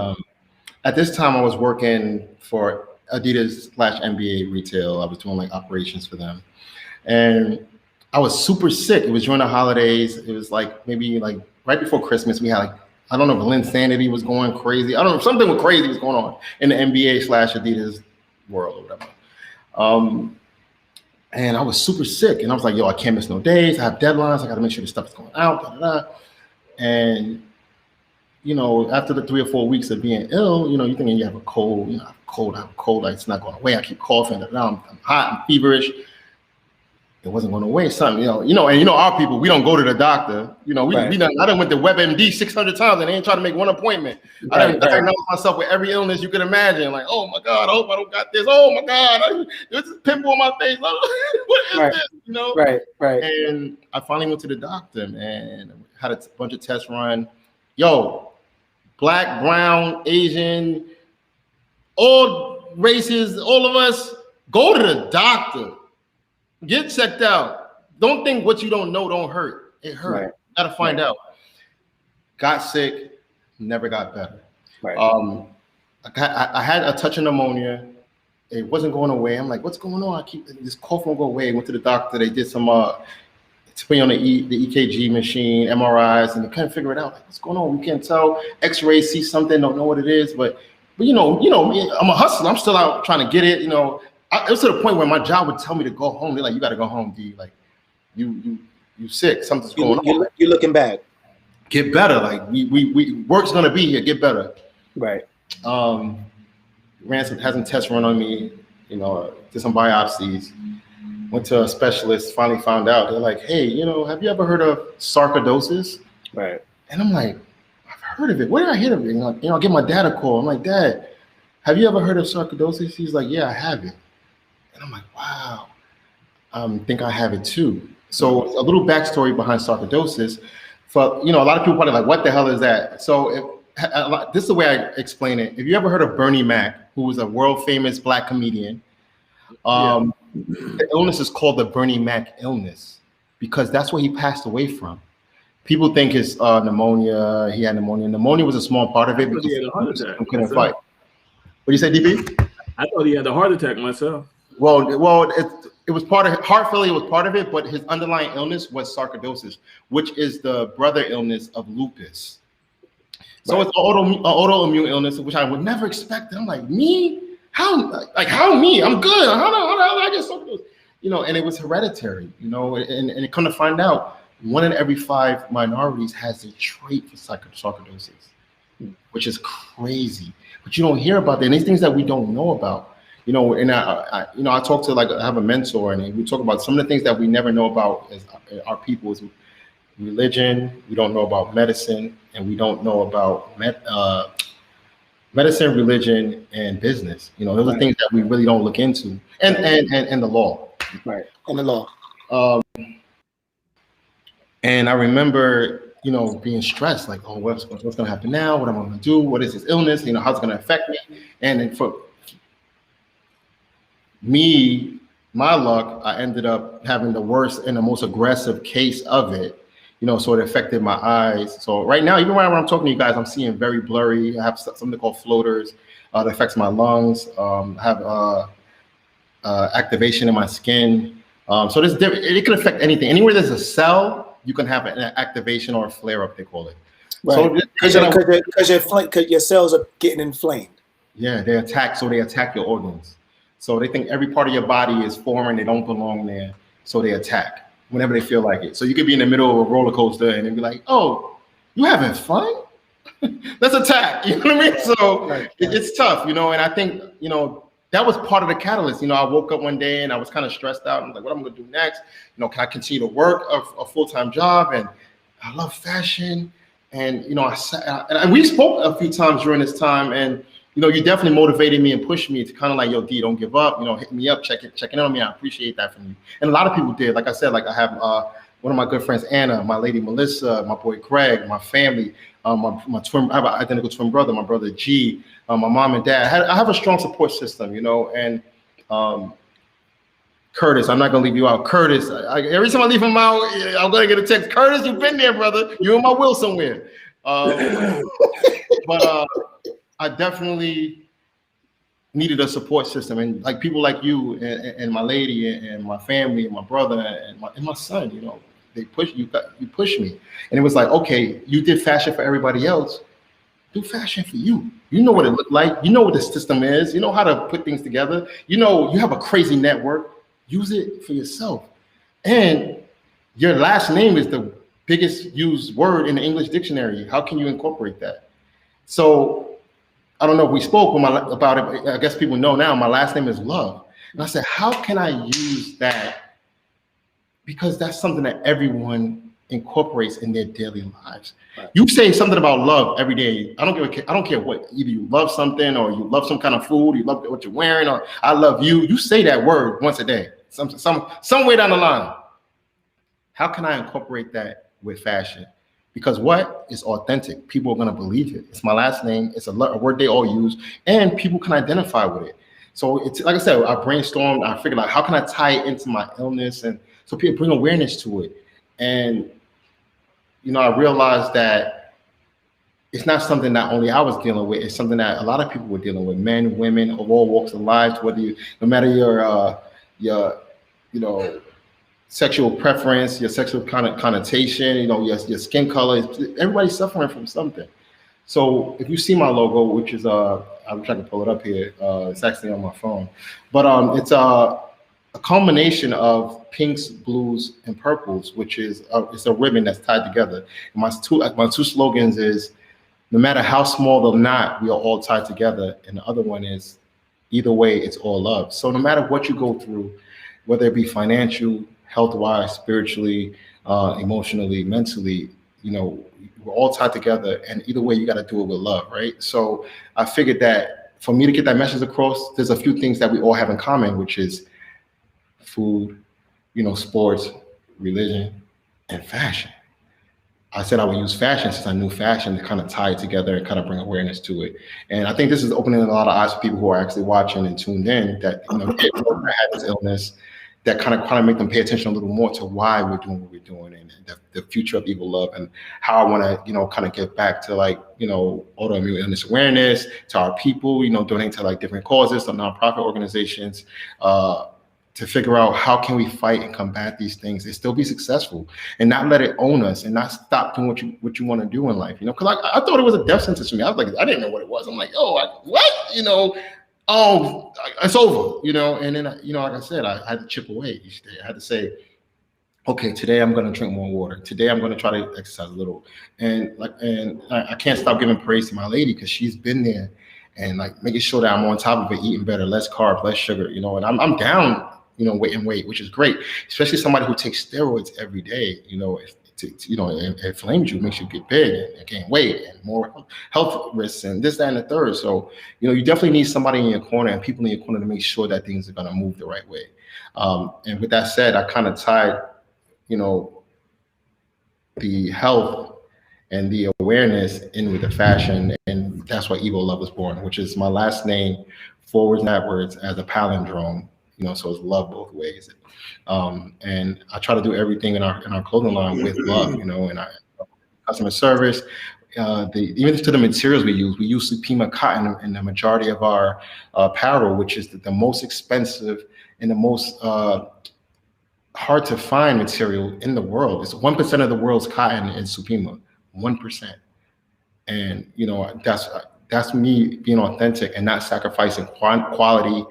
at this time, I was working for Adidas/NBA retail. I was doing like operations for them, and I was super sick. It was during the holidays. It was like maybe like right before Christmas. We had like, I don't know if Linsanity was going crazy. I don't know, something crazy was going on in the NBA/Adidas world or whatever. And I was super sick, and I was like, yo, I can't miss no days. I have deadlines. I got to make sure the stuff is going out. Blah, blah, blah. And you know, after the 3 or 4 weeks of being ill, you know, you're thinking you have a cold, you know, I have a cold, like it's not going away. I keep coughing, I'm hot, I'm feverish. It wasn't going away. Something, and our people, we don't go to the doctor. You know, I done went to WebMD 600 times and they ain't trying to make one appointment. I done diagnosed myself with every illness you could imagine. Like, oh my God, I hope I don't got this. Oh my God, there's a pimple on my face. What is this? You know? Right. And I finally went to the doctor, man. Had a bunch of tests run. Yo, Black, brown, Asian, all races, all of us, go to the doctor. Get checked out. Don't think what you don't know don't hurt. It hurt. Right. Gotta find out. Got sick, never got better. Right. I had a touch of pneumonia. It wasn't going away. I'm like, what's going on? This cough won't go away. Went to the doctor. They did some to put me on the EKG machine, MRIs, and they couldn't figure it out. Like, what's going on? We can't tell. X-rays, see something, don't know what it is. But you know, I'm a hustler. I'm still out trying to get it. You know. It was to the point where my job would tell me to go home. They're like, you got to go home, D. Like, you sick. Something's going on. You're looking bad. Get better. Like, we work's gonna be here. Get better. Right. Had some tests run on me. You know, did some biopsies. Went to a specialist. Finally found out. They're like, hey, have you ever heard of sarcoidosis? Right. And I'm like, I've heard of it. Where did I hear of it? I give my dad a call. I'm like, Dad, have you ever heard of sarcoidosis? He's like, yeah, I have it. And I'm like, wow, I think I have it too. So a little backstory behind sarcoidosis. For a lot of people probably like, what the hell is that? So this is the way I explain it. If you ever heard of Bernie Mac, who was a world famous Black comedian, the illness is called the Bernie Mac illness because that's what he passed away from. People think it's pneumonia. He had pneumonia. Pneumonia was a small part of it because he had a heart attack. Couldn't fight. What do you say, DP? I thought he had a heart attack myself. Well, it was part of heart failure was part of it, but his underlying illness was sarcoidosis, which is the brother illness of lupus. So it's autoimmune illness, which I would never expect. I'm like, me? How me? I'm good. How did I get sarcoidosis? And it was hereditary, and it come to find out 1 in every 5 minorities has a trait for sarcoidosis, which is crazy. But you don't hear about that. And these things that we don't know about. And I talk to I have a mentor, and we talk about some of the things that we never know about as our people is religion. We don't know about medicine, and we don't know about medicine, religion, and business. Those are things that we really don't look into, and the law. Right, and the law. And I remember, being stressed, like, oh, what's going to happen now? What am I going to do? What is this illness? How's it going to affect me? And then for me, my luck, I ended up having the worst and the most aggressive case of it, so it affected my eyes. So right now, even when I'm talking to you guys, I'm seeing very blurry. I have something called floaters that affects my lungs. I have activation in my skin. So it can affect anything. Anywhere there's a cell, you can have an activation or a flare up, they call it. Right. Because your cells are getting inflamed. Yeah, they attack your organs. So they think every part of your body is foreign, they don't belong there. So they attack whenever they feel like it. So you could be in the middle of a roller coaster and they'd be like, oh, you having fun? Let's attack. You know what I mean? So it's tough, and I think, that was part of the catalyst. I woke up one day and I was kind of stressed out. I'm like, what am I going to do next? Can I continue to work a full-time job? And I love fashion. And, and we spoke a few times during this time, and, you definitely motivated me and pushed me to kind of like, yo, D, don't give up, hit me up, checking in on me. I appreciate that from you. And a lot of people did. Like I said, like I have one of my good friends, Anna, my lady, Melissa, my boy, Craig, my family, my twin, I have an identical twin brother, my brother, G, my mom and dad. I have a strong support system, and Curtis, I'm not going to leave you out. Curtis, every time I leave him out, I'm going to get a text. Curtis, you've been there, brother. You're in my will somewhere. But I definitely needed a support system, and like people like you and my lady and my family and my brother and my son, they push you push me. And it was like, okay, you did fashion for everybody else. Do fashion for you. You know what it looked like. You know what the system is. You know how to put things together. You have a crazy network. Use it for yourself. And your last name is the biggest used word in the English dictionary. How can you incorporate that? So I don't know if we spoke about it, but I guess people know now my last name is Love. And I said, how can I use that? Because that's something that everyone incorporates in their daily lives. Right. You say something about love every day. I don't care what, either you love something or you love some kind of food, you love what you're wearing, or I love you. You say that word once a day, somewhere down the line. How can I incorporate that with fashion? Because what is authentic? People are going to believe it. It's my last name. It's a word they all use, and people can identify with it. So it's like I said, I brainstormed. I figured out how can I tie it into my illness, and so people bring awareness to it. And I realized that it's not something that only I was dealing with. It's something that a lot of people were dealing with. Men, women of all walks of life. No matter your sexual preference, your sexual connotation, your skin color, everybody's suffering from something. So if you see my logo, which is I wish I could pull it up here. It's actually on my phone, but it's a culmination of pinks, blues, and purples, which is it's a ribbon that's tied together. And my two slogans is, no matter how small the knot, we are all tied together. And the other one is, either way, it's all love. So no matter what you go through, whether it be financial, health-wise, spiritually, emotionally, mentally, we're all tied together. And either way, you got to do it with love, right? So I figured that for me to get that message across, there's a few things that we all have in common, which is food, sports, religion, and fashion. I said I would use fashion since I knew fashion to kind of tie it together and kind of bring awareness to it. And I think this is opening a lot of eyes for people who are actually watching and tuned in that had this illness, that kind of make them pay attention a little more to why we're doing what we're doing and the future of Eagle Love, and how I want to, kind of get back to autoimmune illness awareness to our people, donating to different causes, some nonprofit organizations, to figure out how can we fight and combat these things and still be successful and not let it own us and not stop doing what you want to do in life. Because I thought it was a death sentence for me. I was like, I didn't know what it was. I'm like, what? Oh, it's over, and then, like I said, I had to chip away each day. I had to say, okay, today I'm going to drink more water. Today I'm going to try to exercise a little. And I can't stop giving praise to my lady, because she's been there and making sure that I'm on top of it, eating better, less carbs, less sugar, and I'm down, weight, which is great, especially somebody who takes steroids every day, it inflames you, makes you get big and gain weight and more health risks and this, that, and the third. So, you definitely need somebody in your corner and people in your corner to make sure that things are going to move the right way. And with that said, I kind of tied, the health and the awareness in with the fashion. And that's why Eagle Love was born, which is my last name forwards and backwards as a palindrome, so it's love both ways. And I try to do everything in our clothing line with love, and our customer service, even to the materials we use Supima cotton in the majority of our apparel, which is the most expensive and the most hard to find material in the world. It's 1% of the world's cotton is Supima, 1%. And that's me being authentic and not sacrificing quality,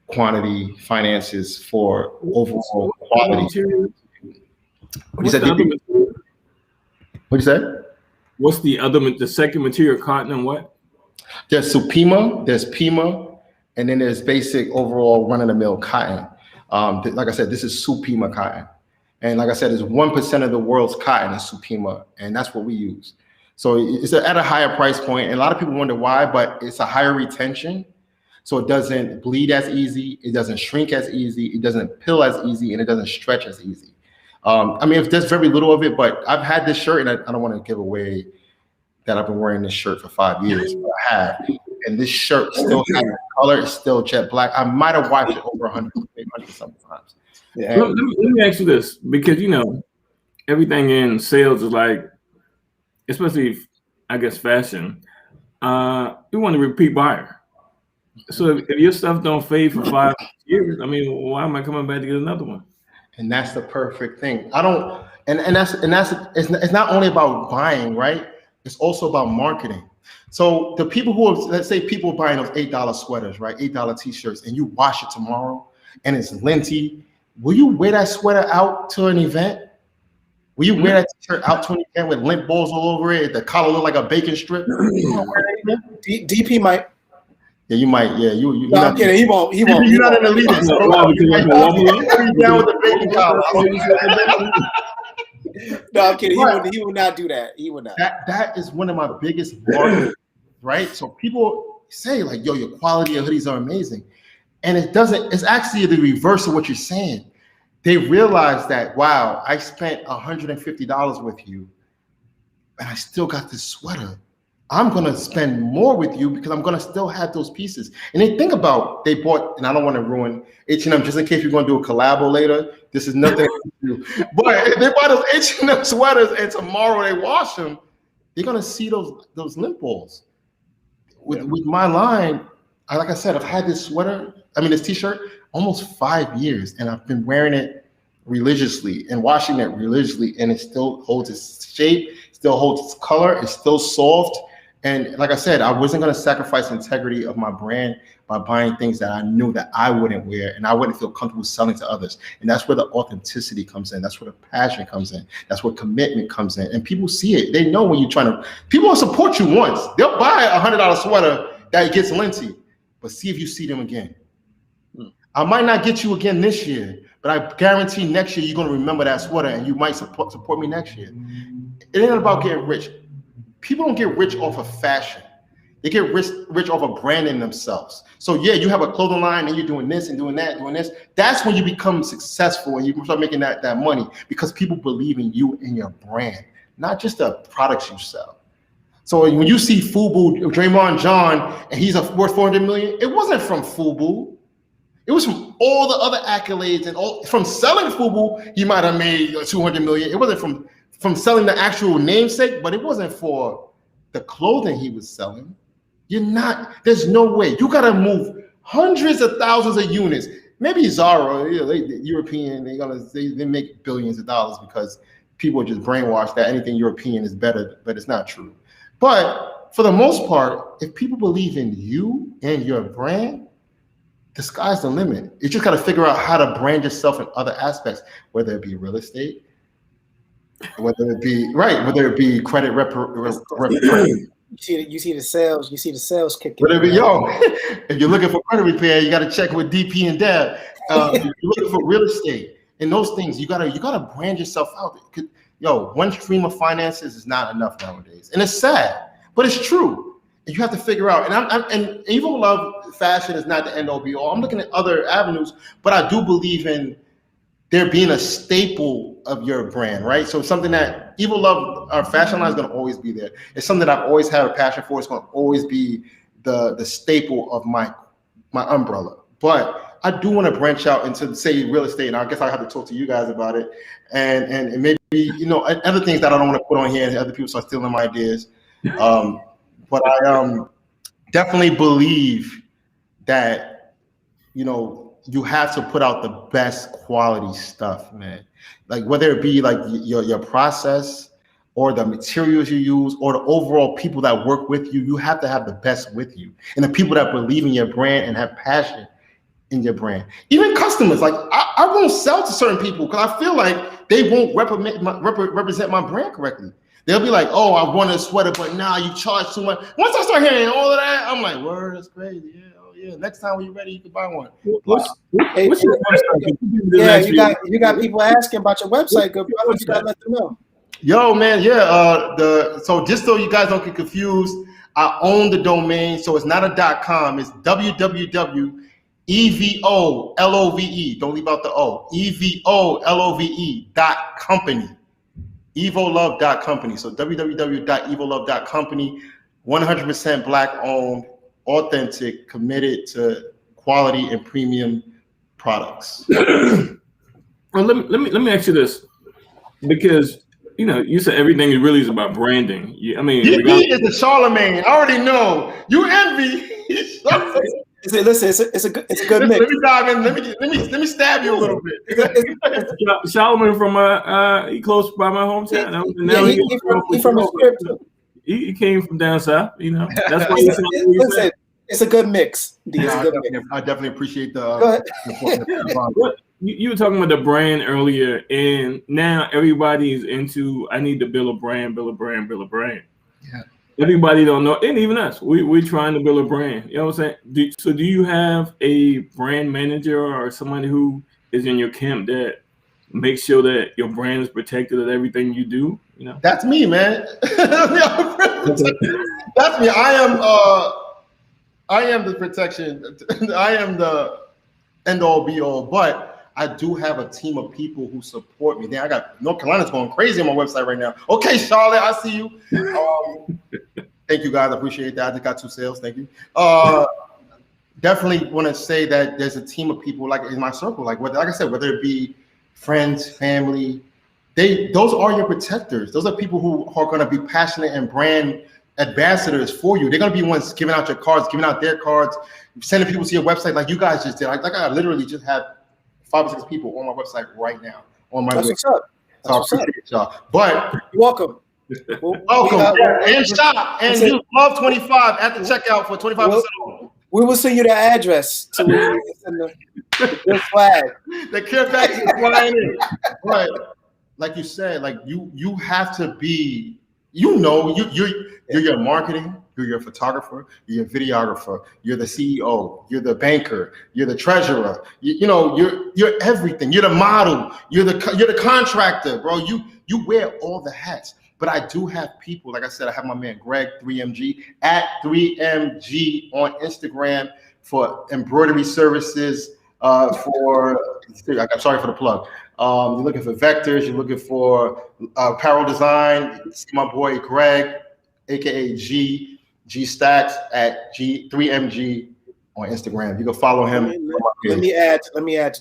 quantity, finances for overall quality. What you said? What's the second material? Cotton and what? There's Supima, there's Pima, and then there's basic overall run-of-the-mill cotton. Like I said, this is Supima cotton. And like I said, it's 1% of the world's cotton is Supima, and that's what we use. So it's at a higher price point, and a lot of people wonder why, but it's a higher retention. So it doesn't bleed as easy, it doesn't shrink as easy, it doesn't pill as easy, and it doesn't stretch as easy. If there's very little of it, but I've had this shirt, and I don't want to give away that I've been wearing this shirt for 5 years, but I have. And this shirt still has the color, it's still jet black. I might have washed it over 100 sometimes. Yeah. Let me ask you this, because everything in sales is especially I guess fashion, you want a repeat buyer. So if your stuff don't fade for 5 years, why am I coming back to get another one? And that's the perfect thing. It's not only about buying, right? It's also about marketing. So the people who are, let's say people buying those $8 sweaters, right? $8 t-shirts, and you wash it tomorrow and it's linty. Will you wear that sweater out to an event? Will you wear that t-shirt out 2010 with lint balls all over it? The collar look like a bacon strip? DP might. Yeah, you might. Yeah, you. No, I'm kidding. He won't. You're not an elitist. Down with the bacon collar. No, I'm kidding. He would not do that. He would not. That is one of my biggest markers, right? So people say like, "Yo, your quality of hoodies are amazing," and it doesn't. It's actually the reverse of what you're saying. They realize that, wow, I spent $150 with you, and I still got this sweater. I'm gonna spend more with you because I'm gonna still have those pieces. And they think about, they bought, and I don't want to ruin H&M just in case you're gonna do a collabo later. This is nothing to do. But if they buy those H&M sweaters and tomorrow they wash them, they're gonna see those lint balls. With my line, like I said, I've had this this t-shirt almost 5 years, and I've been wearing it religiously and washing it religiously, and it still holds its shape, still holds its color, it's still soft. And like I said, I wasn't going to sacrifice the integrity of my brand by buying things that I knew that I wouldn't wear and I wouldn't feel comfortable selling to others. And that's where the authenticity comes in. That's where the passion comes in. That's where commitment comes in. And people see it. They know when you're trying to, people will support you once. They'll buy a $100 sweater that gets linty, but see if you see them again. I might not get you again this year, but I guarantee next year you're going to remember that sweater and you might support me next year. It ain't about getting rich. People don't get rich off of fashion. They get rich off of branding themselves. So yeah, you have a clothing line and you're doing this and doing that, doing this. That's when you become successful and you start making that money because people believe in you and your brand, not just the products you sell. So when you see FUBU, Draymond John, and he's worth $400 million, it wasn't from FUBU. It was from all the other accolades and all from selling FUBU, he might have made $200 million. It wasn't from selling the actual namesake, but it wasn't for the clothing he was selling. There's no way. You gotta move hundreds of thousands of units. Maybe Zara, European, they make billions of dollars because people are just brainwashed that anything European is better, but it's not true. But for the most part, if people believe in you and your brand, the sky's the limit. You just got to figure out how to brand yourself in other aspects, whether it be real estate, whether it be credit You see the sales kicking. Whatever, if you're looking for credit repair, you got to check with DP and Deb. If you're looking for real estate and those things, you gotta brand yourself out. One stream of finances is not enough nowadays, and it's sad, but it's true. And you have to figure out. And Evo Love fashion is not the end all be all. I'm looking at other avenues, but I do believe in there being a staple of your brand, right? So something that Evo Love, our fashion line is going to always be there. It's something that I've always had a passion for. It's going to always be the staple of my umbrella. But I do want to branch out into, say, real estate, and I guess I have to talk to you guys about it, and maybe other things that I don't want to put on here, and other people start stealing my ideas. But I definitely believe that you have to put out the best quality stuff, man. Like whether it be like your process or the materials you use or the overall people that work with you, you have to have the best with you. And the people that believe in your brand and have passion in your brand. Even customers, like I won't sell to certain people because I feel like they won't represent my brand correctly. They'll be like, oh, I want a sweater, but now you charge too much. Once I start hearing all of that, I'm like, word, that's crazy. Yeah. Yeah, next time when you're ready, you can buy one. What's your website? You got people asking about your website. Good brother, you gotta let them know. Yo, man, yeah. So just so you guys don't get confused, I own the domain, so it's not a .com. It's www.evolove. Don't leave out the O. evolove.company. evolove.company. So www.evolove.company. 100% Black owned. Authentic, committed to quality and premium products. Well, let me ask you this, because you said everything really is about branding. DP is the Charlemagne. I already know you envy. Listen, it's a good mix. Let me dive in. Let me stab you a little bit. Charlemagne from he close by my hometown. He's from the script. He came from down south, That's why it's a good mix. I definitely appreciate the. you were talking about the brand earlier, and now everybody is into, I need to build a brand, build a brand, build a brand. Yeah. Everybody don't know, and even us, we're trying to build a brand. You know what I'm saying? So do you have a brand manager or somebody who is in your camp that makes sure that your brand is protected at everything you do? You know, That's me, man. That's me. I am the protection. I am the end all be all, but I do have a team of people who support me. Then I got North Carolina's going crazy on my website right now. Okay, Charlotte, I see you. Thank you guys. I appreciate that. I just got 2 sales. Thank you. Definitely want to say that there's a team of people like in my circle, like I said, whether it be friends, family, those are your protectors. Those are people who are going to be passionate and brand ambassadors for you. They're going to be ones giving out your cards, giving out their cards, sending people to your website like you guys just did. Like I literally just have 5 or 6 people on my website right now on my That's website. what's up. So I appreciate y'all. But You're welcome. welcome and shop and use Love 25 at the checkout for 25% off. We will send you the address to where you send the flag. The care package is flying in. But like you said, like you have to be, you're your marketing, you're your photographer, you're your videographer, you're the CEO, you're the banker, you're the treasurer, you're everything. You're the model, you're the contractor, bro. You wear all the hats. But I do have people, like I said, I have my man Greg 3MG at 3MG on Instagram for embroidery services. Sorry for the plug. You're looking for vectors, you're looking for apparel design. See my boy Greg, aka G Stacks at G3MG on Instagram. You can follow him. Let me add to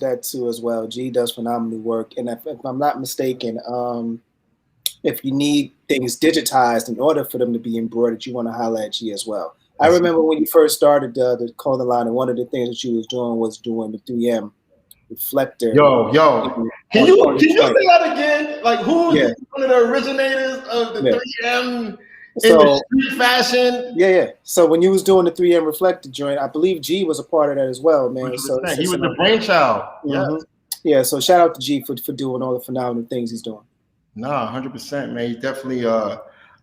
that too as well. G does phenomenal work, and if I'm not mistaken, if you need things digitized in order for them to be embroidered, you want to holler at G as well. I remember when you first started the clothing line, and one of the things that you was doing the 3M reflector. Yo, can you say that again? Like, who's one of the originators of the 3M in the street fashion? Yeah. So when you was doing the 3M reflector joint, I believe G was a part of that as well, man. So he was the brainchild. Yeah. So shout out to G for doing all the phenomenal things he's doing. Nah, 100%, man. He's definitely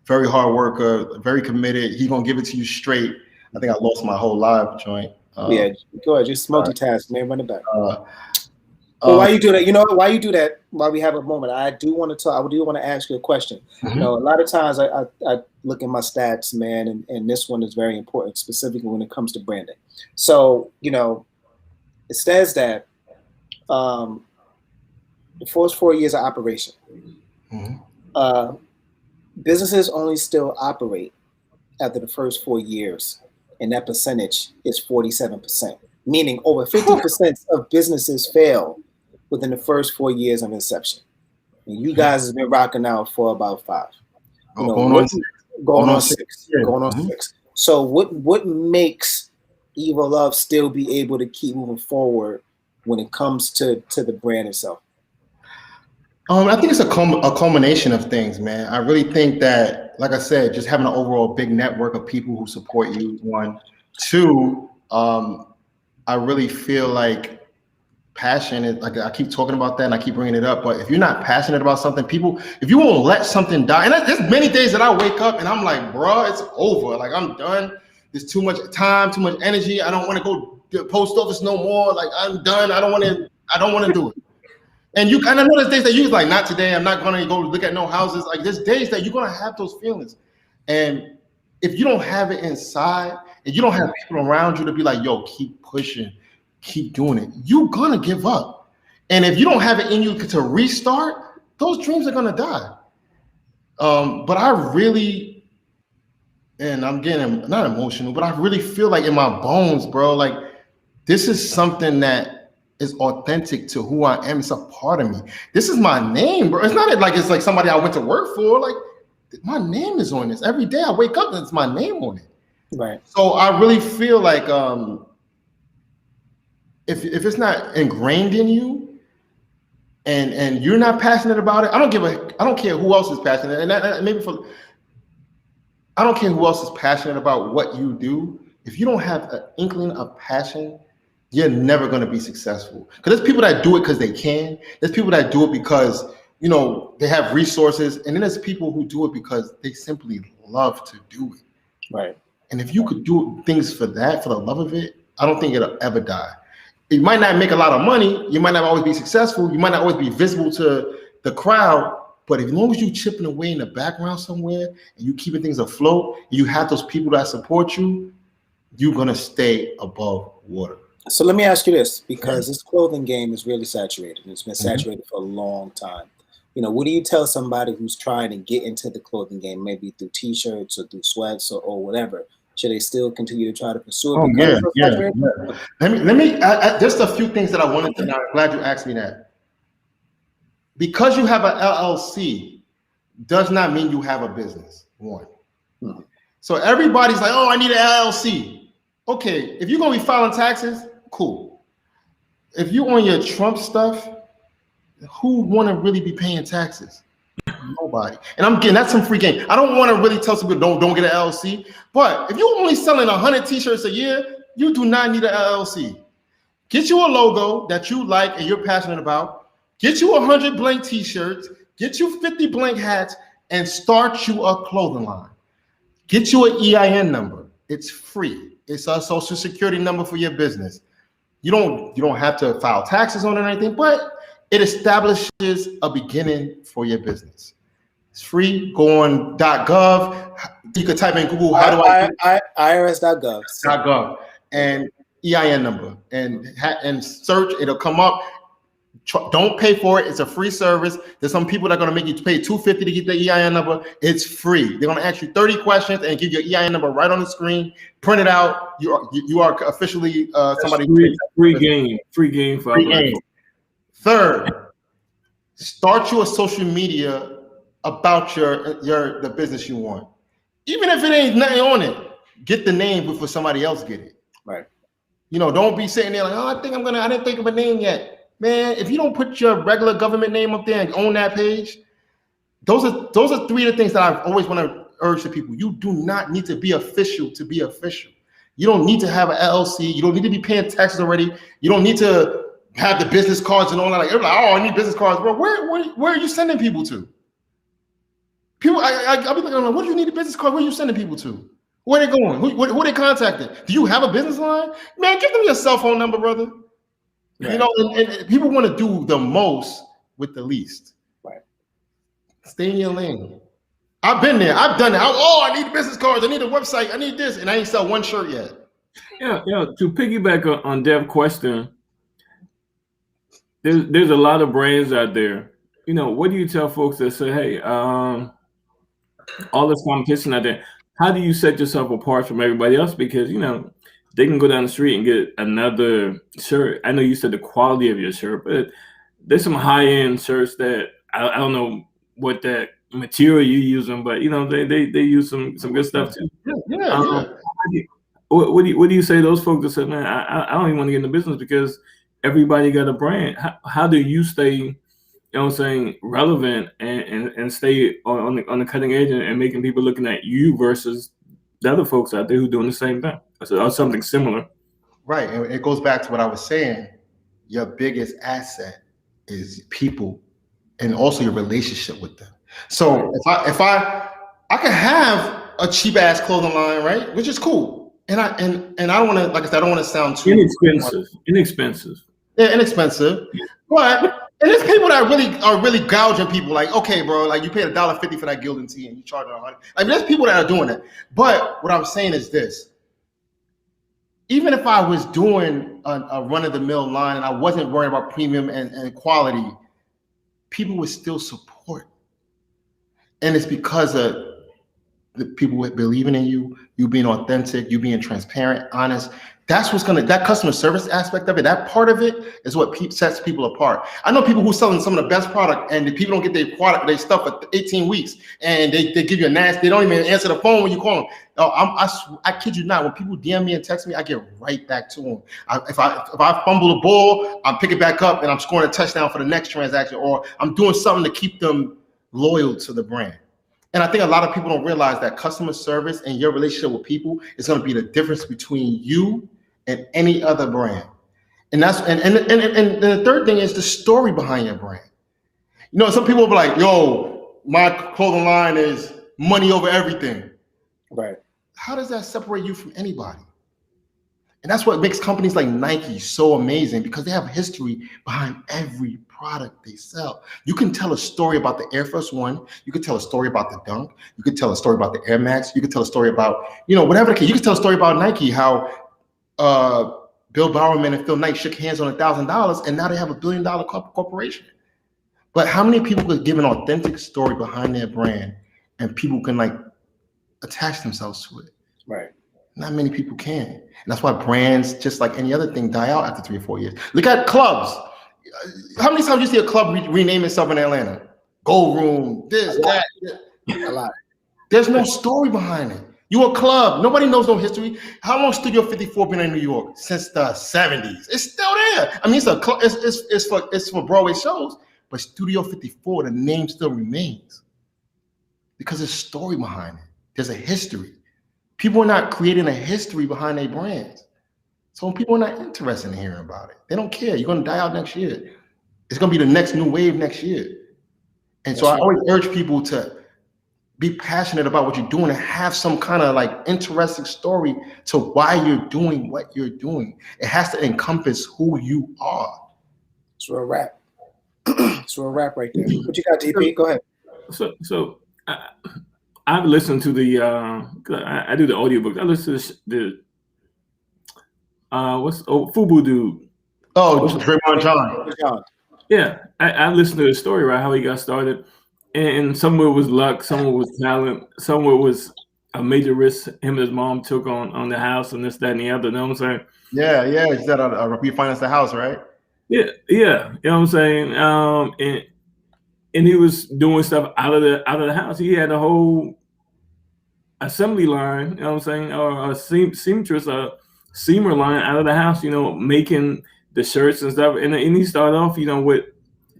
very hard worker, very committed. He's gonna give it to you straight. I think I lost my whole live joint. Go ahead, just multitask, man. Run it back. Why you do that? You know why you do that? While we have a moment, I do want to talk. I do want to ask you a question. Mm-hmm. You know, a lot of times I look at my stats, man, and this one is very important, specifically when it comes to branding. So it says that the first 4 years of operation. Mm-hmm. Businesses only still operate after the first 4 years, and that percentage is 47%, meaning over 50% of businesses fail within the first 4 years of inception. And you guys have been rocking out for about 5. Going on six. So what makes Evo Love still be able to keep moving forward when it comes to the brand itself? I think it's a culmination of things, man. I really think that, like I said, just having an overall big network of people who support you, 1. 2, I really feel like passion is, like I keep talking about that and I keep bringing it up, but if you're not passionate about something, if you won't let something die, and there's many days that I wake up and I'm like, bro, it's over. Like, I'm done. There's too much time, too much energy. I don't want to go to the post office no more. Like, I'm done. I don't want to do it. And I know there's days that you're like, not today. I'm not gonna go look at no houses. Like, there's days that you're gonna have those feelings, and if you don't have it inside, and you don't have people around you to be like, yo, keep pushing, keep doing it, you're gonna give up. And if you don't have it in you to restart, those dreams are gonna die. But I really, and I'm getting not emotional, but I really feel like in my bones, bro, like this is something that is authentic to who I am. It's a part of me. This is my name, bro. It's not like it's like somebody I went to work for. Like, my name is on this. Every day I wake up and it's my name on it. Right. So I really feel like if it's not ingrained in you and you're not passionate about it, I don't care who else is passionate. And I don't care who else is passionate about what you do. If you don't have an inkling of passion you're never going to be successful. Because there's people that do it because they can. There's people that do it because, you know, they have resources. And then there's people who do it because they simply love to do it. Right. And if you could do things for that, for the love of it, I don't think it'll ever die. You might not make a lot of money. You might not always be successful. You might not always be visible to the crowd. But as long as you chipping away in the background somewhere and you keeping things afloat, you have those people that support you, you're going to stay above water. So let me ask you this, because this clothing game is really saturated. It's been saturated for a long time. You know, what do you tell somebody who's trying to get into the clothing game, maybe through T-shirts or through sweats or whatever? Should they still continue to try to pursue it? Oh, yeah. Let me. There's a few things that I wanted to know. I'm glad you asked me that. Because you have an LLC does not mean you have a business. One. So everybody's like, oh, I need an LLC. Okay, if you're gonna be filing taxes, cool. If you on your Trump stuff, who want to really be paying taxes? Nobody. And I'm getting that's some free game. I don't want to really tell some people don't get an LLC. But if you're only selling 100 T-shirts a year, you do not need an LLC. Get you a logo that you like and you're passionate about. Get you 100 blank T-shirts. Get you 50 blank hats and start you a clothing line. Get you an EIN number. It's free. It's a social security number for your business. You don't have to file taxes on it or anything, but it establishes a beginning for your business. It's free. Go on .gov. You can type in Google. How do IRS.gov. .gov and EIN number and search. It'll come up. Don't pay for it. It's a free service. There's some people that are going to make you pay $250 to get the EIN number. It's free. They're going to ask you 30 questions and give your EIN number right on the screen. Print it out. You are officially somebody. Free game for free game. Third, start you a social media about the business you want. Even if it ain't nothing on it, get the name before somebody else get it. Right. You know, don't be sitting there like, oh, I didn't think of a name yet. Man, if you don't put your regular government name up there and own that page, those are three of the things that I always want to urge to people. You do not need to be official to be official. You don't need to have an LLC. You don't need to be paying taxes already. You don't need to have the business cards and all that. Like, everybody, oh, I need business cards, bro. Where are you sending people to? People, I'll be like, what do you need a business card? Where are you sending people to? Where are they going? Who are they contacting? Do you have a business line? Man, give them your cell phone number, brother. Right. You know, and people want to do the most with the least. Right. Stay in your lane. I've been there. I've done that. I need business cards. I need a website. I need this. And I ain't sell one shirt yet. Yeah. To piggyback on Dev's question, there's a lot of brands out there. You know, what do you tell folks that say, hey, all this competition out there, how do you set yourself apart from everybody else? Because, you know, they can go down the street and get another shirt. I know you said the quality of your shirt, but there's some high-end shirts that I don't know what that material you using, but you know they use some good stuff too. Yeah. What do you say to those folks that say, man, I don't even want to get in the business because everybody got a brand? How do you stay, you know what I'm saying, relevant and stay on the cutting edge and making people looking at you versus the other folks out there who doing the same thing or something similar? Right, and it goes back to what I was saying. Your biggest asset is people, and also your relationship with them. So if I can have a cheap ass clothing line, right, which is cool, and I don't want to, like I said, I don't want to sound too inexpensive. Yeah, inexpensive, but. And there's people that are really gouging people, like, okay, bro, like you paid $1.50 for that Gildan tee and you charge $100. Like, there's people that are doing it. But what I'm saying is this: even if I was doing a run-of-the-mill line and I wasn't worried about premium and quality, people would still support. And it's because of the people believing in you, you being authentic, you being transparent, honest. That's what's that customer service aspect of it, that part of it is what sets people apart. I know people who selling some of the best product and the people don't get their product, they stuff for 18 weeks and they give you a nasty, they don't even answer the phone when you call them. I kid you not, when people DM me and text me, I get right back to them. If I fumble the ball, I'm picking back up and I'm scoring a touchdown for the next transaction, or I'm doing something to keep them loyal to the brand. And I think a lot of people don't realize that customer service and your relationship with people is going to be the difference between you and any other brand. And that's and the third thing is the story behind your brand. You know, some people will be like, yo, my clothing line is money over everything. Right. How does that separate you from anybody? And that's what makes companies like Nike so amazing, because they have history behind every product they sell. You can tell a story about the Air Force One. You could tell a story about the Dunk. You could tell a story about the Air Max. You could tell a story about, you know, whatever the case. You could tell a story about Nike, how Bill Bowerman and Phil Knight shook hands on $1,000, and now they have $1 billion corporation. But how many people could give an authentic story behind their brand and people can like attach themselves to it? Right. Not many people can. And that's why brands, just like any other thing, die out after 3 or 4 years. Look at clubs. How many times do you see a club rename itself in Atlanta? Gold Room, this, that. A lot. There's no story behind it. You a club. Nobody knows no history. How long Studio 54 been in New York? Since the 70s. It's still there. I mean, it's a club. It's for Broadway shows, but Studio 54, the name still remains because there's story behind it. There's a history. People are not creating a history behind their brands. So people are not interested in hearing about it. They don't care. You're going to die out next year. It's going to be the next new wave next year. And so I always urge people to be passionate about what you're doing and have some kind of like interesting story to why you're doing what you're doing. It has to encompass who you are. It's a wrap. It's a wrap right there. What you got, DP? Go ahead. So I've listened to the I do the audiobook. I listen to the Fubu dude. Oh, Draymond John. Yeah, I listened to the story, right? How he got started, and some of it was luck, some of it was talent, some of it was a major risk him and his mom took on the house and this, that, and the other. You know what I'm saying? Yeah. He said refinance the house, right? Yeah. You know what I'm saying? And he was doing stuff out of the house. He had a whole assembly line, you know what I'm saying, or a seamstress, a seamer line out of the house, you know, making the shirts and stuff. And he started off, you know, with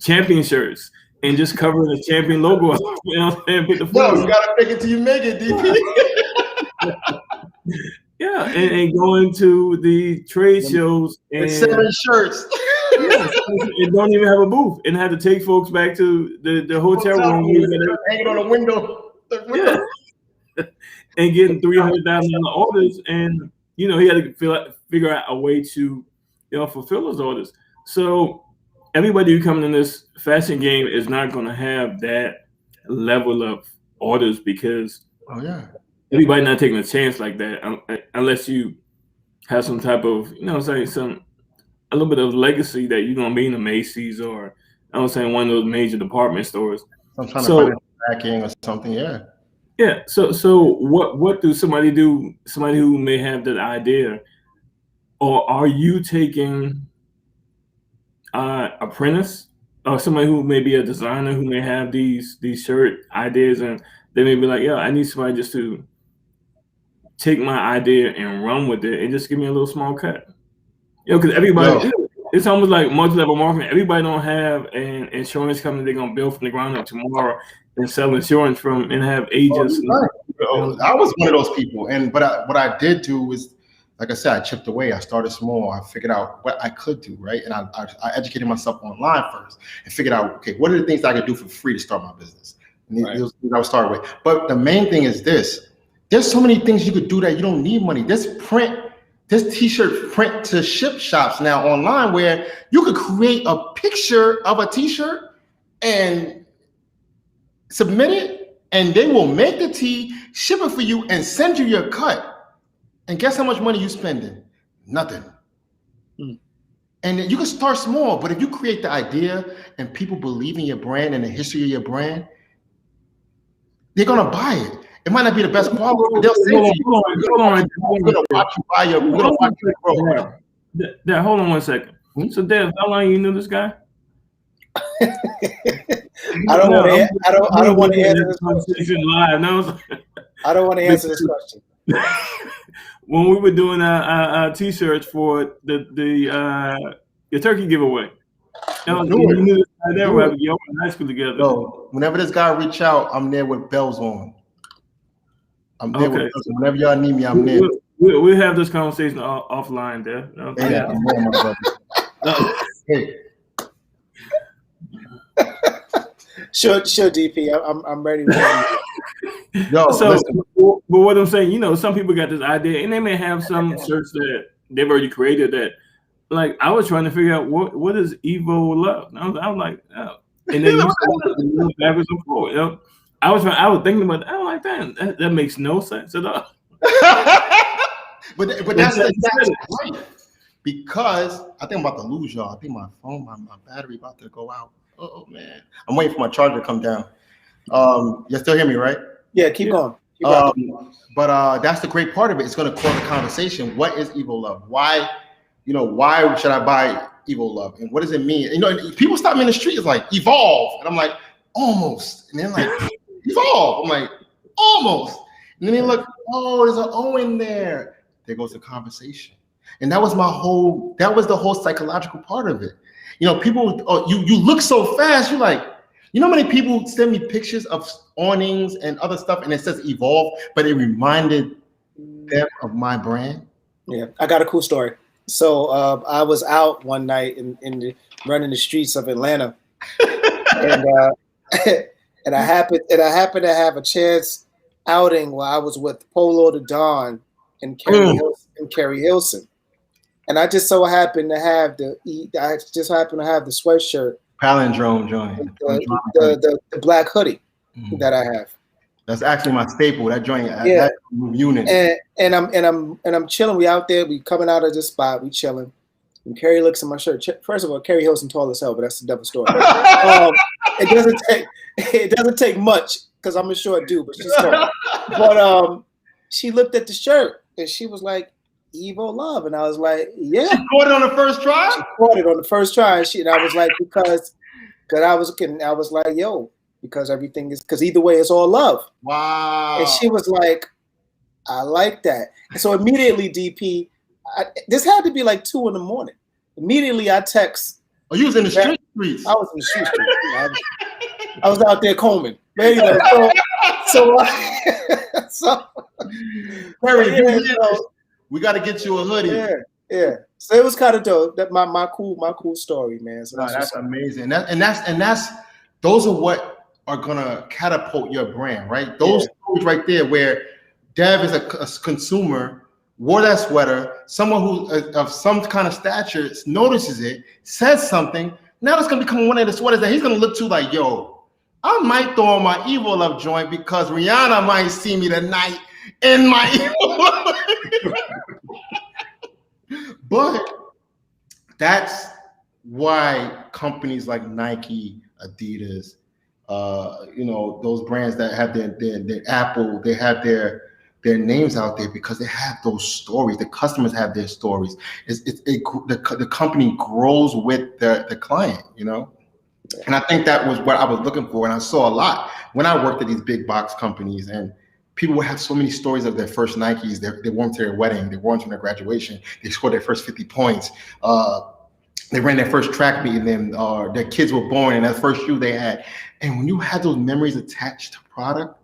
champion shirts and just covering the champion logo, you know what I'm saying? With the you gotta make it till you make it, DP. Yeah, and going to the trade shows and 7 shirts. And don't even have a booth, and had to take folks back to the hotel room, hanging on the window. Yeah. And getting $300,000 orders, and you know he had to figure out a way to, you know, fulfill those orders. So everybody who comes in this fashion game is not going to have that level of orders, because everybody not taking a chance like that unless you have some type of, you know, say a little bit of legacy that you're gonna be in the Macy's or I'm saying one of those major department stores. I'm trying to find backing or something. Yeah. So what do somebody do? Somebody who may have that idea, or are you taking apprentice or somebody who may be a designer who may have these shirt ideas, and they may be like, yeah, I need somebody just to take my idea and run with it and just give me a little small cut. You know, because everybody, it's almost like multi-level marketing. Everybody don't have an insurance company they're gonna build from the ground up tomorrow and sell insurance from and have agents. I was one of those people, but what I did do was, like I said, I chipped away. I started small. I figured out what I could do, right? And I educated myself online first and figured out, okay, what are the things that I could do for free to start my business? And these things I would start with. But the main thing is this: there's so many things you could do that you don't need money. This t-shirt print to ship shops now online where you could create a picture of a t-shirt and submit it, and they will make the tee, ship it for you, and send you your cut. And guess how much money you spending? Nothing. And you can start small, but if you create the idea and people believe in your brand and the history of your brand, they're gonna buy it. It might not be the best quality, but they'll say to you, we're gonna watch you buy your, we're gonna watch you grow. Dad, hold on 1 second. So, Dad, how long you knew this guy? I don't want to answer this question. I don't want to answer this question. When we were doing our t-shirts for the turkey giveaway, you knew this guy there. We went to high school together. So, whenever this guy reach out, I'm there with bells on. I'm there with bells. Whenever y'all need me, I'm there. We'll have this conversation offline there. Okay. Yeah, I'm there, my brother. Hey, Sure, DP. I'm ready. yo, So, listen. but what I'm saying, you know, some people got this idea, and they may have some shirts that they've already created that, like, I was trying to figure out what is Evo love. And I'm like, oh. And then you said the backwards and forward. You know? I was thinking about that. I'm like, that makes no sense at all. but that's right. Because I think I'm about to lose y'all. I think my phone, my battery about to go out. Oh man, I'm waiting for my charger to come down. You still hear me, right? Yeah, keep going. But that's the great part of it. It's going to cause a conversation. What is Evo Love? Why should I buy Evo Love? And what does it mean? You know, people stop me in the street. It's like evolve, and I'm like almost. And then like evolve. I'm like almost. And then they look. Oh, there's an O in there. There goes the conversation. And that was the whole psychological part of it. You know, people, you look so fast. You're like, you know how many people send me pictures of awnings and other stuff, and it says evolve, but it reminded them of my brand. Yeah, I got a cool story. So I was out one night running the streets of Atlanta, and and I happened to have a chance outing while I was with Polo the Don and Kerry Hilson. And I just so happened to have the sweatshirt, palindrome joint, the black hoodie that I have. That's actually my staple. That joint, that unit. And I'm chilling. We out there. We coming out of the spot. We chilling. And Kerry looks at my shirt. First of all, Kerry Hilson tall as hell, but that's a double story. It doesn't take much because I'm a short dude, but she's tall. But she looked at the shirt and she was like, Evo Love, and I was like, yeah. She caught it on the first try. She caught it on the first try, and I was like, because I was like, yo, because everything is, because either way, it's all love. Wow. And she was like, I like that. And so immediately, DP, this had to be like 2 a.m. Immediately, I text. Oh, you was in the streets. I was in the streets. I was out there combing. But anyway, so we got to get you a hoodie. Yeah. So it was kind of dope. That my cool story, man. So that's amazing. That's those are what are gonna catapult your brand, right? Those stories right there, where Dev is a consumer, wore that sweater, someone who of some kind of stature notices it, says something. Now it's gonna become one of the sweaters that he's gonna look to, like, yo, I might throw on my Evo Love joint because Rihanna might see me tonight in my Evo Love. But that's why companies like Nike, Adidas, those brands that have their Apple, they have their names out there because they have those stories. The customers have their stories. The company grows with the client, you know? And I think that was what I was looking for. And I saw a lot when I worked at these big box companies, and people would have so many stories of their first Nikes. They wore them to their wedding. They wore them to their graduation. They scored their first 50 points. They ran their first track meet, and then their kids were born, and that first shoe they had. And when you have those memories attached to product,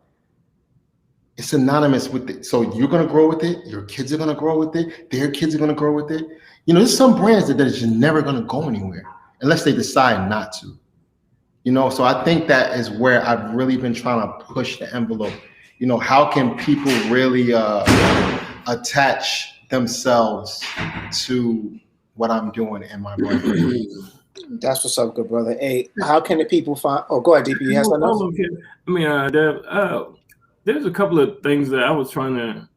it's synonymous with it. So you're going to grow with it. Your kids are going to grow with it. Their kids are going to grow with it. You know, there's some brands that are just never going to go anywhere unless they decide not to. You know, so I think that is where I've really been trying to push the envelope. You know, how can people really attach themselves to what I'm doing in my brand? That's what's up, good brother. Hey, how can the people find? Oh, go ahead, DP. You have something else? I mean, there's a couple of things that I was trying to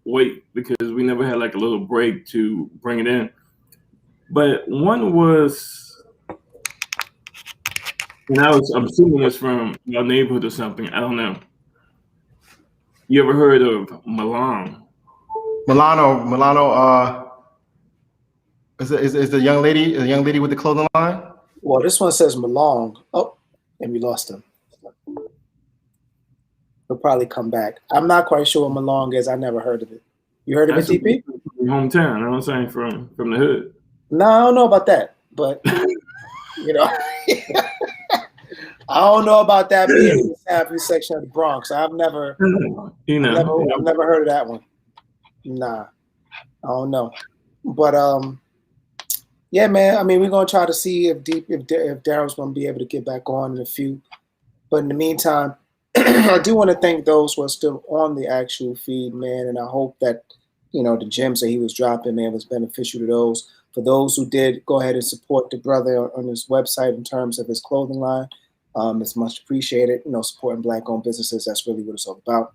wait because we never had like a little break to bring it in. But one was, and I'm assuming it's from your neighborhood or something. I don't know. You ever heard of Milano? Is the young lady with the clothing line? Well, this one says Malong. Oh, and we lost him. He'll probably come back. I'm not quite sure what Malong is. I never heard of it. You heard of it, DP? Hometown. You know what I'm saying? From the hood. No, I don't know about that, but you know, I don't know about that being in the Southeast section of the Bronx. I've never heard of that one. Nah, I don't know. But Yeah, man. I mean, we're gonna try to see if Daryl's gonna be able to get back on in a few. But in the meantime, I do want to thank those who are still on the actual feed, man. And I hope that the gems that he was dropping, man, was beneficial to those. For those who did, go ahead and support the brother on his website in terms of his clothing line. It's much appreciated. Supporting Black-owned businesses. That's really what it's all about.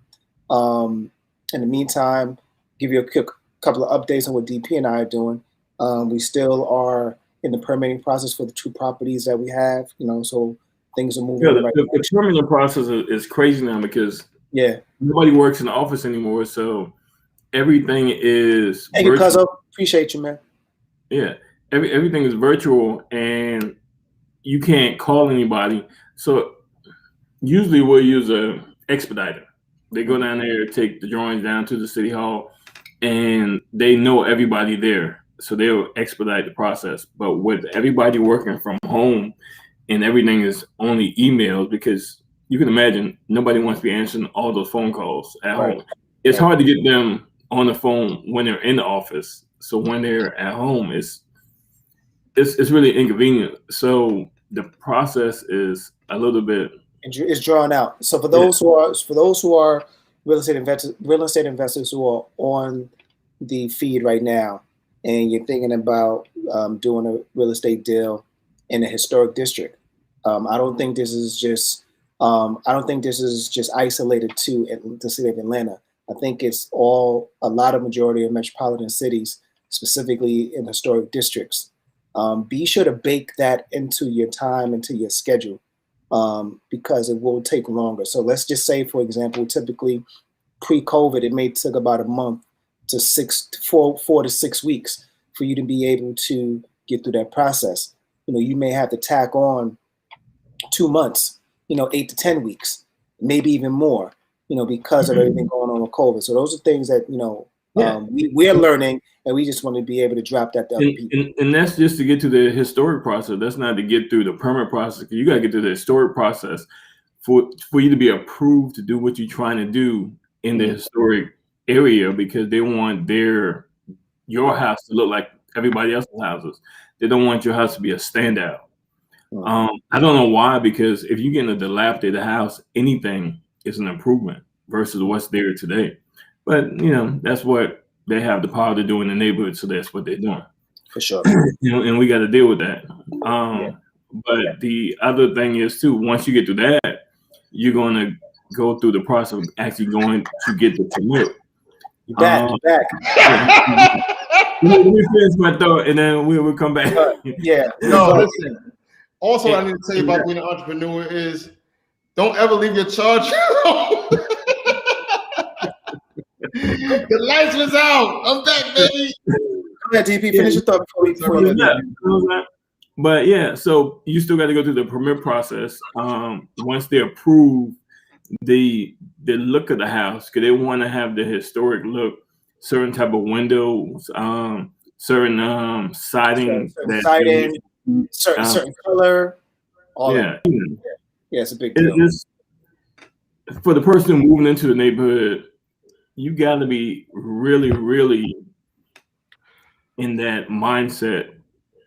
In the meantime, give you a quick couple of updates on what DP and I are doing. We still are in the permitting process for the 2 properties that we have. So things are moving. Yeah, the permitting process is crazy now because nobody works in the office anymore. So everything is. Thank you, Cuzzo. Appreciate you, man. Yeah, everything is virtual, and you can't call anybody. So usually we'll use a expediter. They go down there, take the drawings down to the city hall, and they know everybody there. So they'll expedite the process. But with everybody working from home and everything is only emails, because you can imagine nobody wants to be answering all those phone calls at home. It's hard to get them on the phone when they're in the office. So when they're at home, it's really inconvenient. So the process is a little bit. It's drawn out. So for those who are real estate investors who are on the feed right now, and you're thinking about doing a real estate deal in a historic district, I don't think this is just isolated to the city of Atlanta. I think it's a majority of metropolitan cities, specifically in historic districts. Be sure to bake that into your time, into your schedule, because it will take longer. So let's just say, for example, typically pre-COVID, it may take about a month to 4 to 6 weeks for you to be able to get through that process. You may have to tack on 2 months, 8 to 10 weeks, maybe even more, because of everything going on with COVID. So those are things that, we're learning, and we just want to be able to drop that to other people. And that's just to get to the historic process. That's not to get through the permit process. You got to get to the historic process for you to be approved to do what you're trying to do in the historic area, because they want your house to look like everybody else's houses. They don't want your house to be a standout. I don't know why, because if you get in a dilapidated house, anything is an improvement versus what's there today. But that's what they have the power to do in the neighborhood, so that's what they're doing. For sure. And we got to deal with that. But the other thing is too, once you get through that, you're going to go through the process of actually going to get the permit. You're back. Let me finish my thought, and then we'll come back. No, listen. Also, what I need to tell you about being an entrepreneur is don't ever leave your charger alone. The lights was out. I'm back, baby. Come ahead, DP. Finish your thought before you But yeah, so you still got to go through the permit process. Once they approve the look of the house, because they want to have the historic look, certain type of windows, certain siding, certain color. Yeah, it's a big deal. For the person moving into the neighborhood, you got to be really, really in that mindset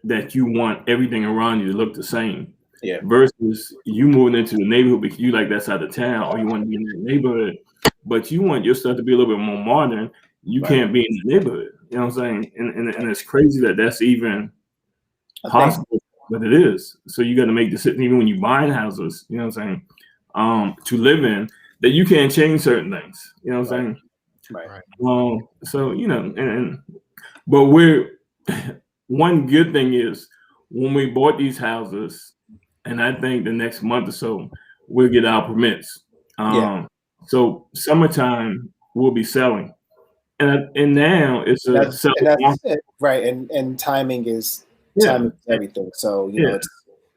that you want everything around you to look the same. Yeah. Versus you moving into the neighborhood because you like that side of town, or you want to be in the neighborhood, but you want your stuff to be a little bit more modern. You can't be in the neighborhood. You know what I'm saying? And it's crazy that that's even possible, but it is. So you got to make decisions even when you buying houses. You know what I'm saying? To live in, that you can't change certain things. You know what I'm saying? Right. So but one good thing is when we bought these houses, and I think the next month or so we'll get our permits. So summertime we'll be selling, and now it's right. And timing is everything. So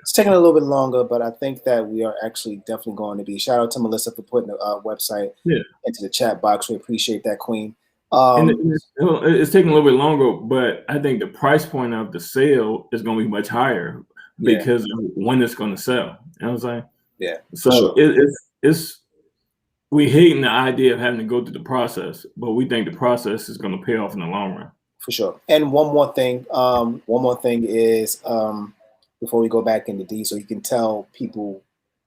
it's taking a little bit longer, but I think that we are actually definitely going to be. Shout out to Melissa for putting the website into the chat box. We appreciate that, Queen. It's taking a little bit longer, but I think the price point of the sale is going to be much higher because of when it's going to sell. You know what I'm saying? Yeah. So it's we hating the idea of having to go through the process, but we think the process is going to pay off in the long run. For sure. And one more thing is before we go back into D, so you can tell people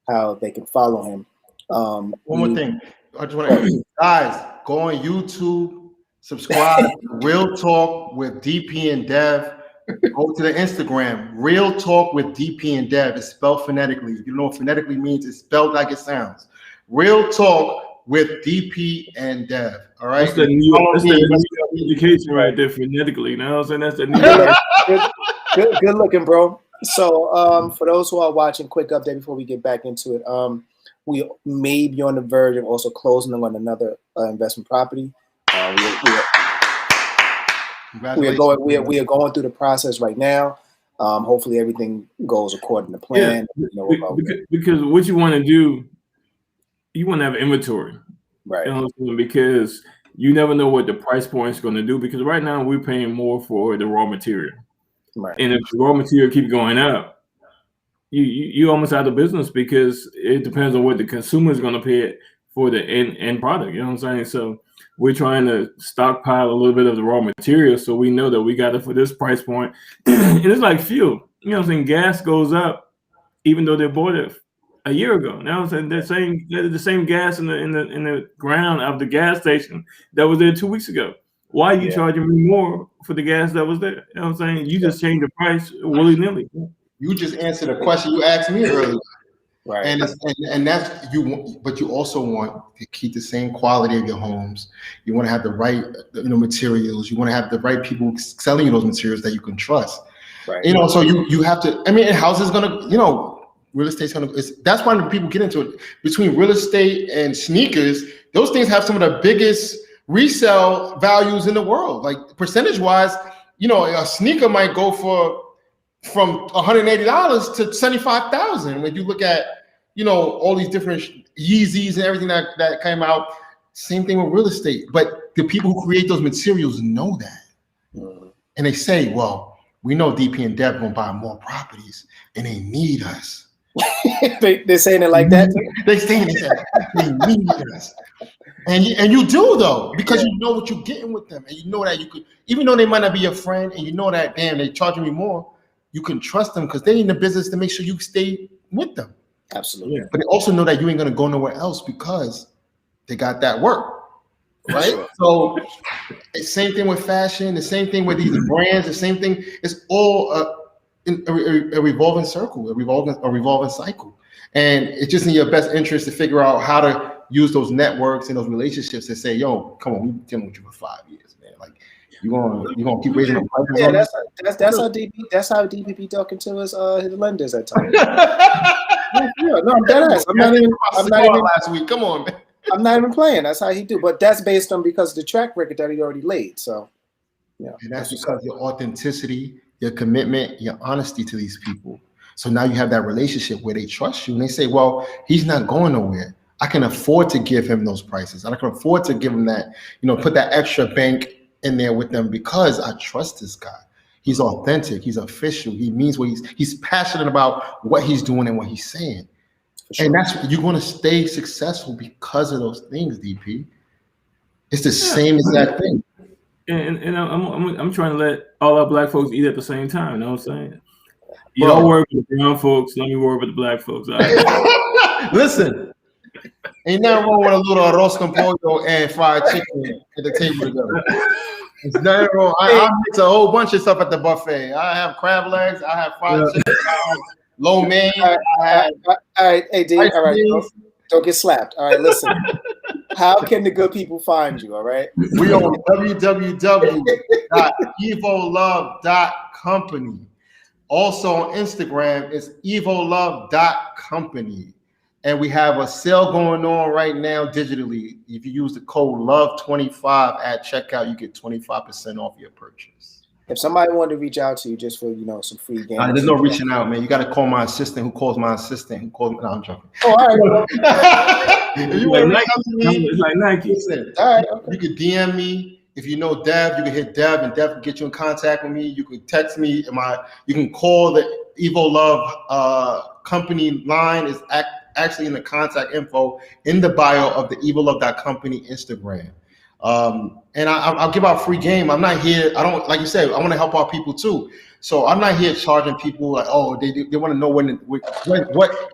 how they can follow him. One more thing. I just want to guys, go on YouTube, subscribe to Real Talk with DP and Dev. Go to the Instagram, Real Talk with DP and Dev. It's spelled phonetically. If you know what phonetically means, it's spelled like it sounds. Real Talk with DP and Dev. All right. That's the new education right there phonetically. You know what I'm saying? That's the new good looking, bro. So for those who are watching, quick update before we get back into it. We may be on the verge of also closing on another investment property. We are going through the process right now. Hopefully everything goes according to plan. Yeah, because what you want to do, you want to have inventory, right? You know what I'm saying? Because you never know what the price point is going to do. Because right now we're paying more for the raw material, right? And if the raw material keeps going up, you almost out of business because it depends on what the consumer is going to pay for the end product. You know what I'm saying? So we're trying to stockpile a little bit of the raw material so we know that we got it for this price point. And it's like fuel. You know what I'm saying? Gas goes up even though they bought it a year ago. Now I'm saying the same gas in the ground of the gas station that was there 2 weeks ago. Why are you charging me more for the gas that was there? You know what I'm saying? You just change the price willy-nilly. You just answered a question you asked me earlier. Right. And that's but you also want to keep the same quality of your homes. You want to have the right materials. You want to have the right people selling you those materials that you can trust. Right. So you have to. I mean, house is gonna. Real estate's gonna. That's why people get into it. Between real estate and sneakers, those things have some of the biggest resale values in the world. Like percentage wise, a sneaker might go from $180 to $75,000 when you look at all these different Yeezys and everything that came out. Same thing with real estate, but the people who create those materials know that, and they say, well, we know DP and Dev gonna buy more properties and they need us. They're saying it like that. They're saying that they need us. And you do though, because you know what you're getting with them, and you know that you could, even though they might not be your friend, and you know that damn they charging me more, you can trust them because they're in the business to make sure you stay with them. Absolutely. But they also know that you ain't gonna go nowhere else because they got that work, right? Sure. So same thing with fashion, the same thing with these brands, the same thing. It's all a revolving circle, a revolving cycle, and it's just in your best interest to figure out how to use those networks and those relationships to say, yo, come on, we've been dealing with you for 5 years, man. Like you gonna keep raising the prices. Yeah, that's how DPP talking to his lenders at times. No, I'm dead ass. I'm not even last week. Come on, man. I'm not even playing. That's how he do. But that's based on because of the track record that he already laid. So and that's because your authenticity, your commitment, your honesty to these people. So now you have that relationship where they trust you and they say, well, he's not going nowhere. I can afford to give him those prices. I can afford to give him that, put that extra bank in there with them because I trust this guy. He's authentic. He's official. He means what he's passionate about what he's doing and what he's saying. Sure. And that's, you're going to stay successful because of those things, DP. It's the same exact thing. And I'm trying to let all our black folks eat at the same time. You know what I'm saying? You don't worry with the brown folks. Let me worry with the black folks. All right? Listen, ain't nothing wrong with a little arroz con pollo and fried chicken at the table together. It's nothing wrong. I mix a whole bunch of stuff at the buffet. I have crab legs. I have fried chicken. I have lo mein. All right, hey, D, all right. Don't get slapped. All right, listen. How can the good people find you? All right. We on www.evolove.company. Also on Instagram, it's evolove.company. And we have a sale going on right now digitally. If you use the code LOVE25 at checkout, you get 25% off your purchase. If somebody wanted to reach out to you just for some free games, there's no reaching out, man. You got to call my assistant, who calls my assistant, who calls me. No, I'm joking. Oh, all right. If you want to reach out to me, it's like Nike. Listen, all right, okay. You could DM me. If you know Dev, you can hit Dev, and Dev can get you in contact with me. You can text me. You can call the Evo Love company line. Is actually in the contact info in the bio of the evolove.company Instagram. And I'll give out free game. I'm not here. I don't, like you said, I want to help our people too. So I'm not here charging people like, oh, they want to know what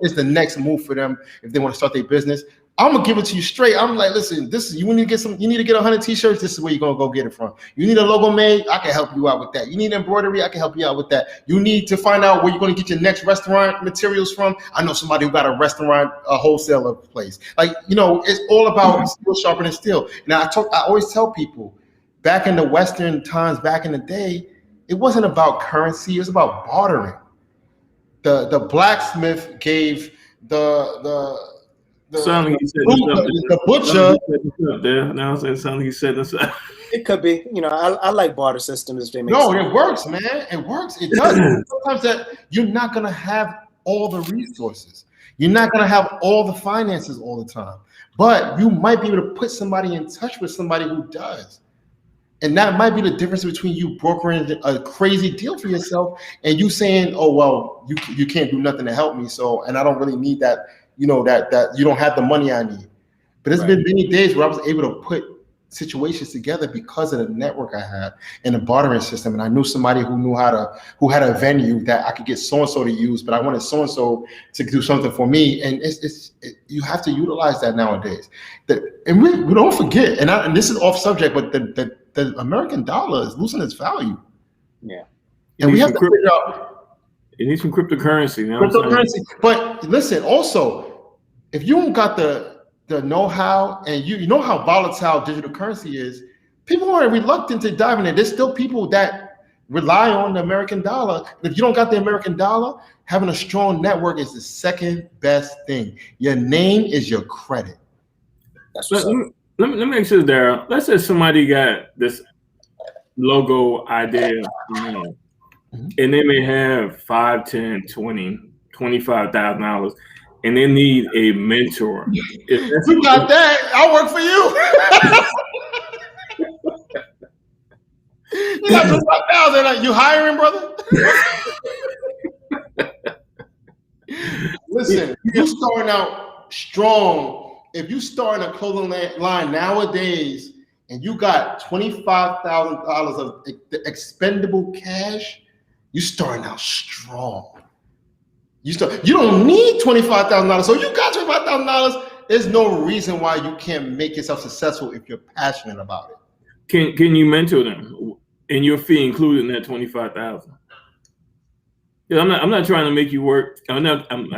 is the next move for them if they want to start their business. I'm gonna give it to you straight. I'm like, listen, you need to get 100 t-shirts. This is where you're gonna go get it from. You need a logo made, I can help you out with that. You need embroidery, I can help you out with that. You need to find out where you're gonna get your next restaurant materials from. I know somebody who got a restaurant, a wholesaler place. Like, it's all about steel sharpening steel. Now I always tell people, back in the Western times, back in the day, it wasn't about currency, it was about bartering. The blacksmith gave the butcher. Now it sounds like he said this. It could be. I like barter systems if they make sense. It works, man. It works. It does. Sometimes that you're not gonna have all the resources. You're not gonna have all the finances all the time. But you might be able to put somebody in touch with somebody who does. And that might be the difference between you brokering a crazy deal for yourself and you saying, oh, well, you can't do nothing to help me. So, and I don't really need that, that you don't have the money I need. But it's been many days where I was able to put situations together because of the network I had and the bartering system. And I knew somebody who had a venue that I could get so-and-so to use, but I wanted so-and-so to do something for me. And you have to utilize that nowadays. And we don't forget, and this is off subject, but the American dollar is losing its value. Yeah. And we have to figure out. It needs some cryptocurrency. But listen, also, if you don't got the know-how and you know how volatile digital currency is, people are reluctant to dive in it. There's still people that rely on the American dollar. If you don't got the American dollar, having a strong network is the second best thing. Your name is your credit. That's what's up. Let me make sure, Daryl. Let's say somebody got this logo idea, and they may have $5, $10, $20, $25,000, and they need a mentor. You got that? I'll work for you. You got $25,000. You hiring, brother? Listen, you're starting out strong. If you start a clothing line nowadays and you got $25,000 of expendable cash, you're starting out strong. You don't need $25,000. So you got $25,000. There's no reason why you can't make yourself successful if you're passionate about it. Can you mentor them? And your fee included in that $25,000? I'm not trying to make you work. I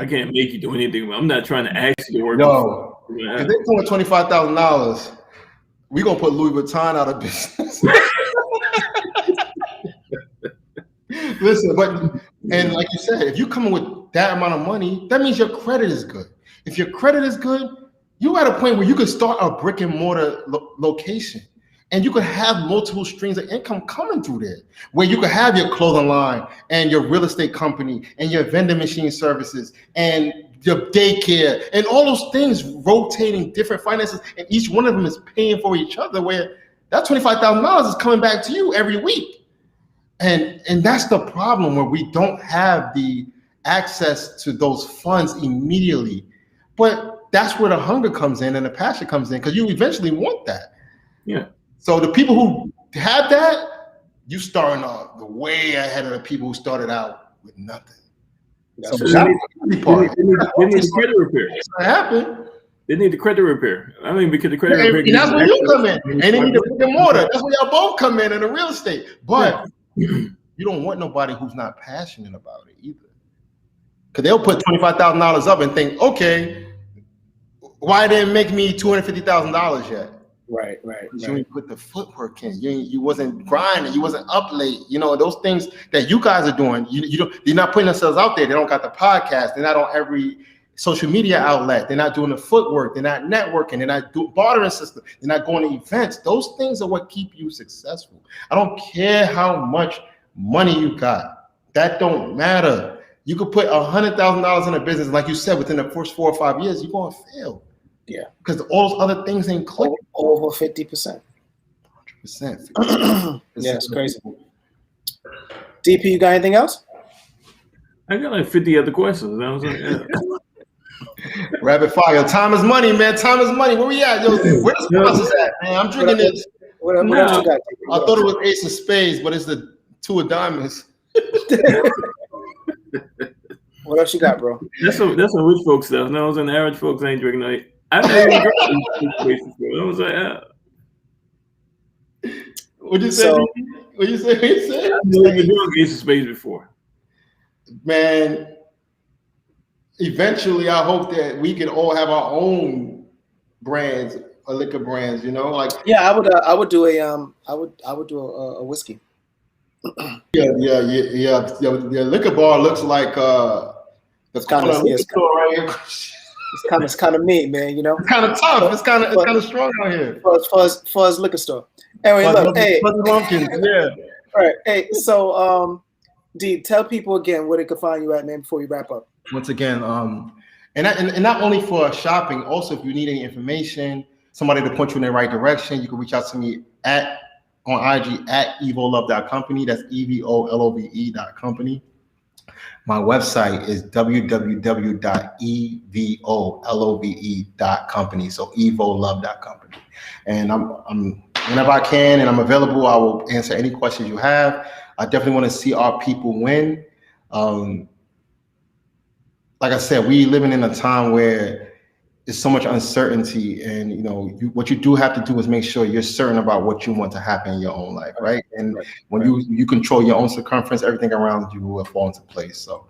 can't make you do anything. I'm not trying to ask you to work. No. If they're doing $25,000, we're gonna put Louis Vuitton out of business. Listen, and like you said, if you come in with that amount of money, that means your credit is good. If your credit is good, you're at a point where you can start a brick and mortar location. And you could have multiple streams of income coming through there, where you could have your clothing line and your real estate company and your vending machine services and your daycare and all those things rotating different finances, and each one of them is paying for each other, where that $25,000 is coming back to you every week. And that's the problem, where we don't have the access to those funds immediately. But that's where the hunger comes in and the passion comes in, because you eventually want that. Yeah. So the people who have that, you starting off way ahead of the people who started out with nothing. That's so they need the credit repair. They need the credit repair. I mean, because the credit repair. And that's where you come in. And they need the brick and mortar. That's where y'all both come in the real estate. But you don't want nobody who's not passionate about it either. Because they'll put $25,000 up and think, okay, why didn't make me $250,000 yet? Right. You didn't put the footwork in. You wasn't grinding. You wasn't up late. Those things that you guys are doing. You're not putting themselves out there. They don't got the podcast. They're not on every social media outlet. They're not doing the footwork. They're not networking. They're not doing bartering system. They're not going to events. Those things are what keep you successful. I don't care how much money you got. That don't matter. You could put $100,000 in a business, like you said, within the first 4 or 5 years, you're gonna fail. Yeah, because all those other things ain't clicking. Over 50%. 100%. Yeah, it's crazy. DP, you got anything else? I got like 50 other questions. I was like, Rapid fire. Time is money, man. Time is money. Where we at? Yo, where the sponsors at, man? I'm drinking this. What else you got? I thought it was Ace of Spades, but it's the 2 of Diamonds. What else you got, bro? That's some rich folks stuff. No, the average folks ain't drinking no. I've never even drank. I was like, What'd you say? What'd you say? I've never even drunk Ace of Spades before. Man, eventually, I hope that we can all have our own brands, liquor brands. You know, like I would do a whiskey. Yeah. The liquor bar looks like it's kind of it's kind of mean, man. You know, it's kind of tough. It's kind of strong out here. For his liquor store. Anyway, look, hey, yeah. All right, hey. So, D, tell people again where they can find you at, man, before you wrap up. Once again, and not only for shopping, also if you need any information, somebody to point you in the right direction, you can reach out to me on IG at evolove.company. That's EVOLOVE.company. My website is www.evolove.company. So evolove.company. And I'm whenever I can and I'm available, I will answer any questions you have. I definitely want to see our people win. Like I said, we living in a time where there's so much uncertainty, and what you do have to do is make sure you're certain about what you want to happen in your own life, right? And when you control your own circumference, everything around you will fall into place. So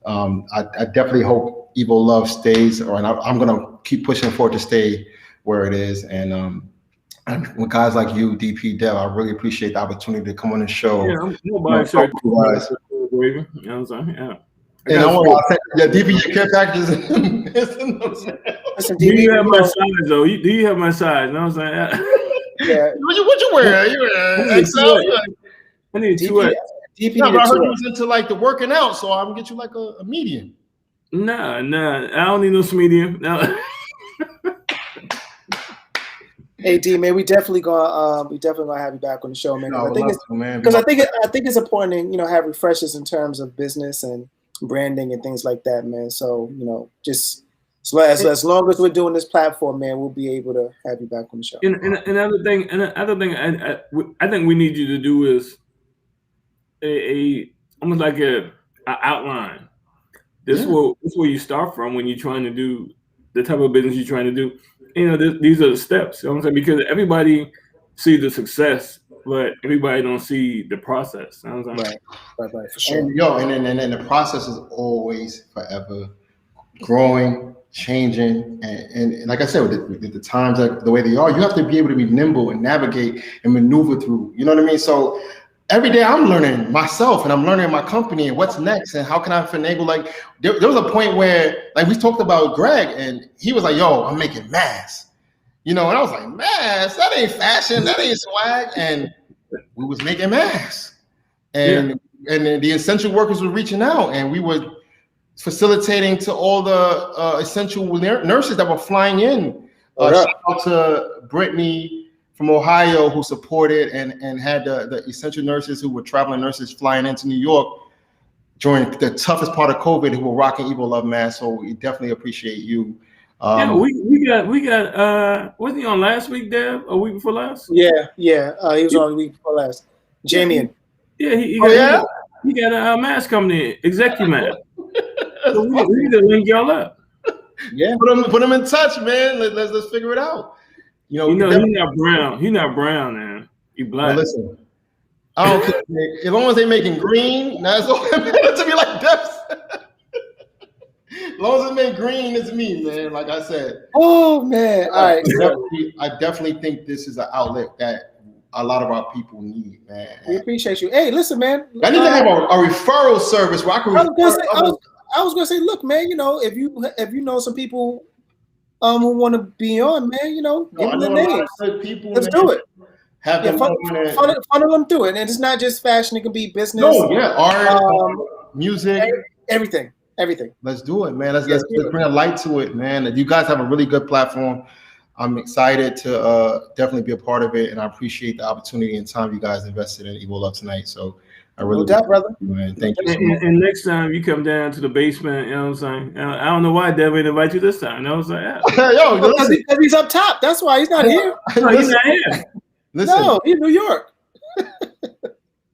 I definitely hope Evolove stays, and I'm gonna keep pushing for it to stay where it is. And with guys like you, DP Dev, I really appreciate the opportunity to come on the show. Yeah, I'm nobody sure. You know what I'm saying? Yeah. And I want to DP, your care packages. Do you have my size though? Do you have my size? You know what I'm saying? Yeah. What you wear? You wear XL? I need DP. No, but I heard you was into like the working out, so I'm gonna get you like a medium. Nah. I don't need no medium. No. Hey D, man, we definitely gonna have you back on the show, man. I think it's important to have refreshers in terms of business and branding and things like that, man. So just as long as we're doing this platform, man, we'll be able to have you back on the show. And another thing, I think we need you to do is a almost like a outline. This is where you start from when you're trying to do the type of business you're trying to do. These are the steps. You know what I'm saying? Because everybody see the success, but everybody don't see the process. You know what I'm saying? Right, for sure. And the process is always forever growing, changing, and like I said, with the times the way they are, you have to be able to be nimble and navigate and maneuver through. You know what I mean? So every day I'm learning myself, and I'm learning my company and what's next, and how can I finagle. Like there was a point where, like, we talked about Greg, and he was like, "Yo, I'm making masks," and I was like, "Masks? That ain't fashion, that ain't swag." And we was making masks, and the essential workers were reaching out, and we were facilitating to all the essential nurses that were flying in. Shout out to Brittany from Ohio, who supported and had the essential nurses who were traveling nurses flying into New York during the toughest part of COVID, who were rocking Evolove masks. So we definitely appreciate you. We got wasn't he on last week, Dev? A week before last? Yeah. He was on the week before last. Jamie. Yeah, he got a mask coming in, executive mask. So we need to link y'all up. Yeah. Put them in touch, man. Let's figure it out. He's not brown. He's not brown, man. He black. Well, listen, I don't care. As long as they making green, that's all that matters to me. Like that. As long as it make green, it's me, man. Like I said. Oh man! All right. I definitely think this is an outlet that a lot of our people need, man. We appreciate you. Hey, listen, man. I need to have a referral service where I can. I was gonna say, look, man. If you know some people who want to be on, man, give them the names. Let's do it. Funnel them through it, and it's not just fashion; it can be business. Art, music, everything. Let's do it, man. Let's bring a light to it, man. You guys have a really good platform. I'm excited to definitely be a part of it, and I appreciate the opportunity and time you guys invested in Evolove tonight. So I really No doubt, brother. man. Thank you so much. And next time you come down to the basement, you know what I'm saying? I don't know why Devin didn't invite you this time. You know what I'm saying? Yo, Because he's up top. That's why he's not here. No, he's not here. Listen, No, he's in New York.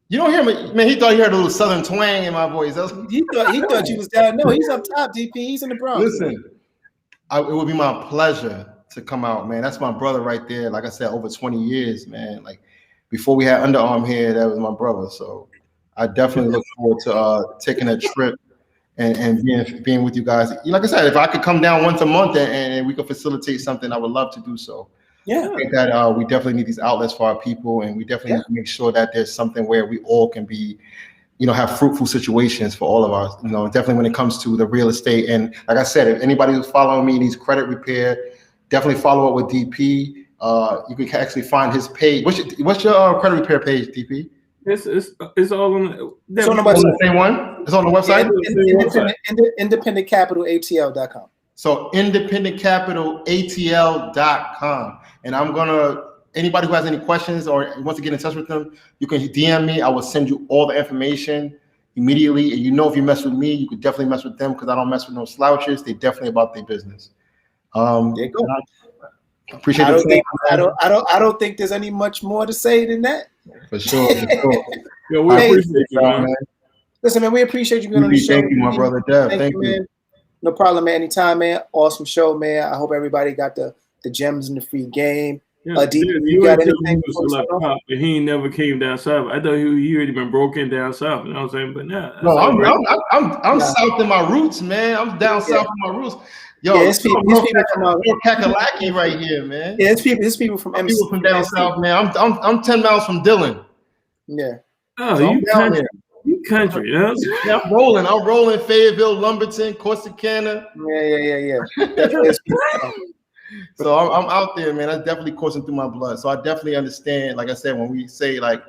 you don't hear me, man. He thought he heard a little southern twang in my voice. He thought you was down. No, he's up top, DP. He's in the Bronx. Listen, it would be my pleasure to come out, man. That's my brother right there. Like I said, over 20 years, man. Like before we had Underarm here, that was my brother. So I definitely look forward to taking a trip and being with you guys. Like I said, if I could come down once a month and we could facilitate something, I would love to do so. Yeah. I think that we definitely need these outlets for our people, and we definitely need to make sure that there's something where we all can be, have fruitful situations for all of us. Definitely when it comes to the real estate. And like I said, if anybody who's following me needs credit repair, definitely follow up with DP. You can actually find his page. What's your credit repair page, DP? It's all on. It's on the website. The same one? It's on the website? IndependentCapitalATL.com. So IndependentCapitalATL.com. And anybody who has any questions or wants to get in touch with them, you can DM me. I will send you all the information immediately. And if you mess with me, you could definitely mess with them because I don't mess with no slouches. They definitely about their business. There you go. I appreciate it. I don't think there's any much more to say than that. For sure. Yeah, we appreciate you, man. Listen, man, we appreciate you being on the show. Thank you, my brother Dev. Thank you, man. No problem, man. Anytime, man. Awesome show, man. I hope everybody got the gems in the free game. Yeah, you got anything? He ain't never came down south. I thought he already been broken down south. You know what I'm saying? But no, I'm south in my roots, man. I'm down south in my roots. Yo, it's people from Kakalaki right here, man. Yeah, it's people from MC. People from down south, man. I'm 10 miles from Dillon. Yeah. Oh, so you country. You country, yeah. I'm rolling Fayetteville, Lumberton, Corsicana. Yeah. So I'm out there, man. That's definitely coursing through my blood. So I definitely understand. Like I said, when we say like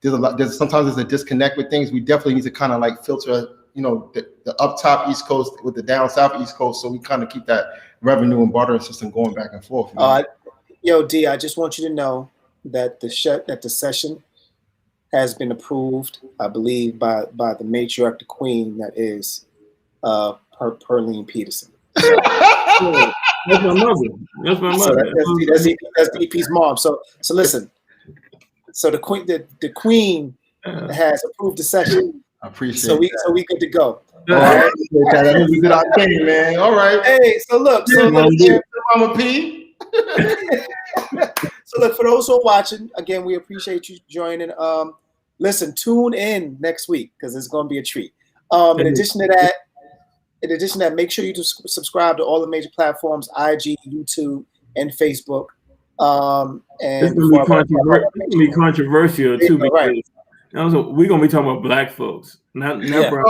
sometimes there's a disconnect with things, we definitely need to kind of like filter, the up top East Coast with the down south East Coast, so we kind of keep that revenue and bartering system going back and forth. Yo, D, I just want you to know that the session has been approved, I believe, by the matriarch, the queen, that is Pearline Peterson. That's my mother. That's my mother. So that's DP's mom. So listen. So the queen has approved the session. I appreciate so we good to go. All right. We did our thing, man. All right. Hey, so look, Mama P. So look, for those who are watching, again, we appreciate you joining. Listen, tune in next week because it's going to be a treat. In addition to that, make sure you subscribe to all the major platforms: IG, YouTube, and Facebook. And it's going to be controversial too, because right. We're going to be talking about black folks, not Reverend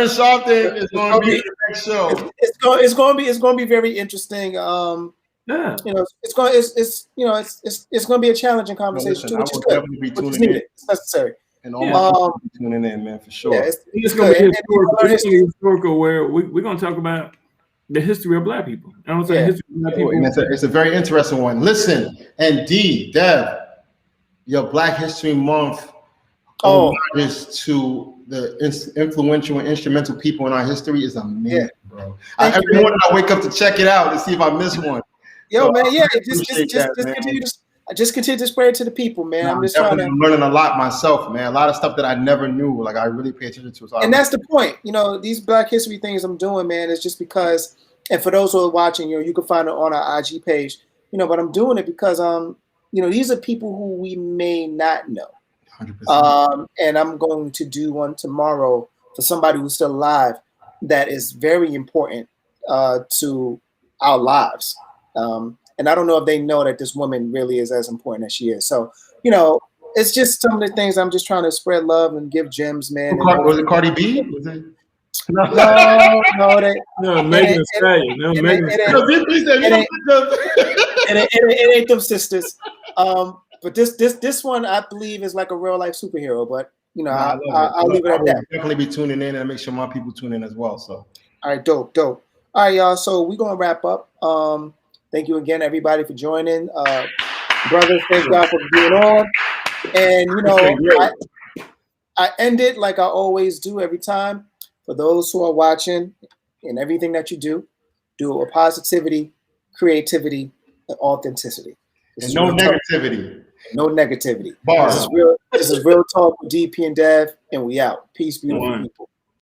Sharpton is going to be the next show. It's going to be very interesting. Yeah. It's going to be a challenging conversation too, which is good. Which is needed. It's necessary. And all my tuning in, man, for sure. Yeah, it's going to be historical where we're going to talk about the history of black people. I don't say history of black people. And it's a very interesting one. Listen, and Dev, your Black History Month homage to the influential and instrumental people in our history is amazing, bro. Every morning I wake up to check it out to see if I miss one. Yo, man, just continue to spread it to the people, man. I'm learning a lot myself, man. A lot of stuff that I never knew, like I really pay attention to. And that's the point. These Black History things I'm doing, man, is just because. And for those who are watching, you can find it on our IG page. But I'm doing it because these are people who we may not know. 100%. And I'm going to do one tomorrow for somebody who's still alive that is very important to our lives. And I don't know if they know that this woman really is as important as she is. So, it's just some of the things I'm just trying to spread love and give gems, man. Was it Cardi B? Was it? No, Megan Thee Stallion. No, Megan Thee Stallion. It ain't them sisters. But this one I believe is like a real life superhero. But I'll leave it at that. Definitely be tuning in and make sure my people tune in as well. So, all right, dope. All right, y'all. So we're gonna wrap up. Thank you again, everybody, for joining. Brothers, thank God for being on. And you know, Okay, great. I end it like I always do every time. For those who are watching, and everything that you do it with positivity, creativity, and authenticity. And no negativity. No negativity. Bars. This is real talk with DP and Dev, and we out. Peace, beautiful people.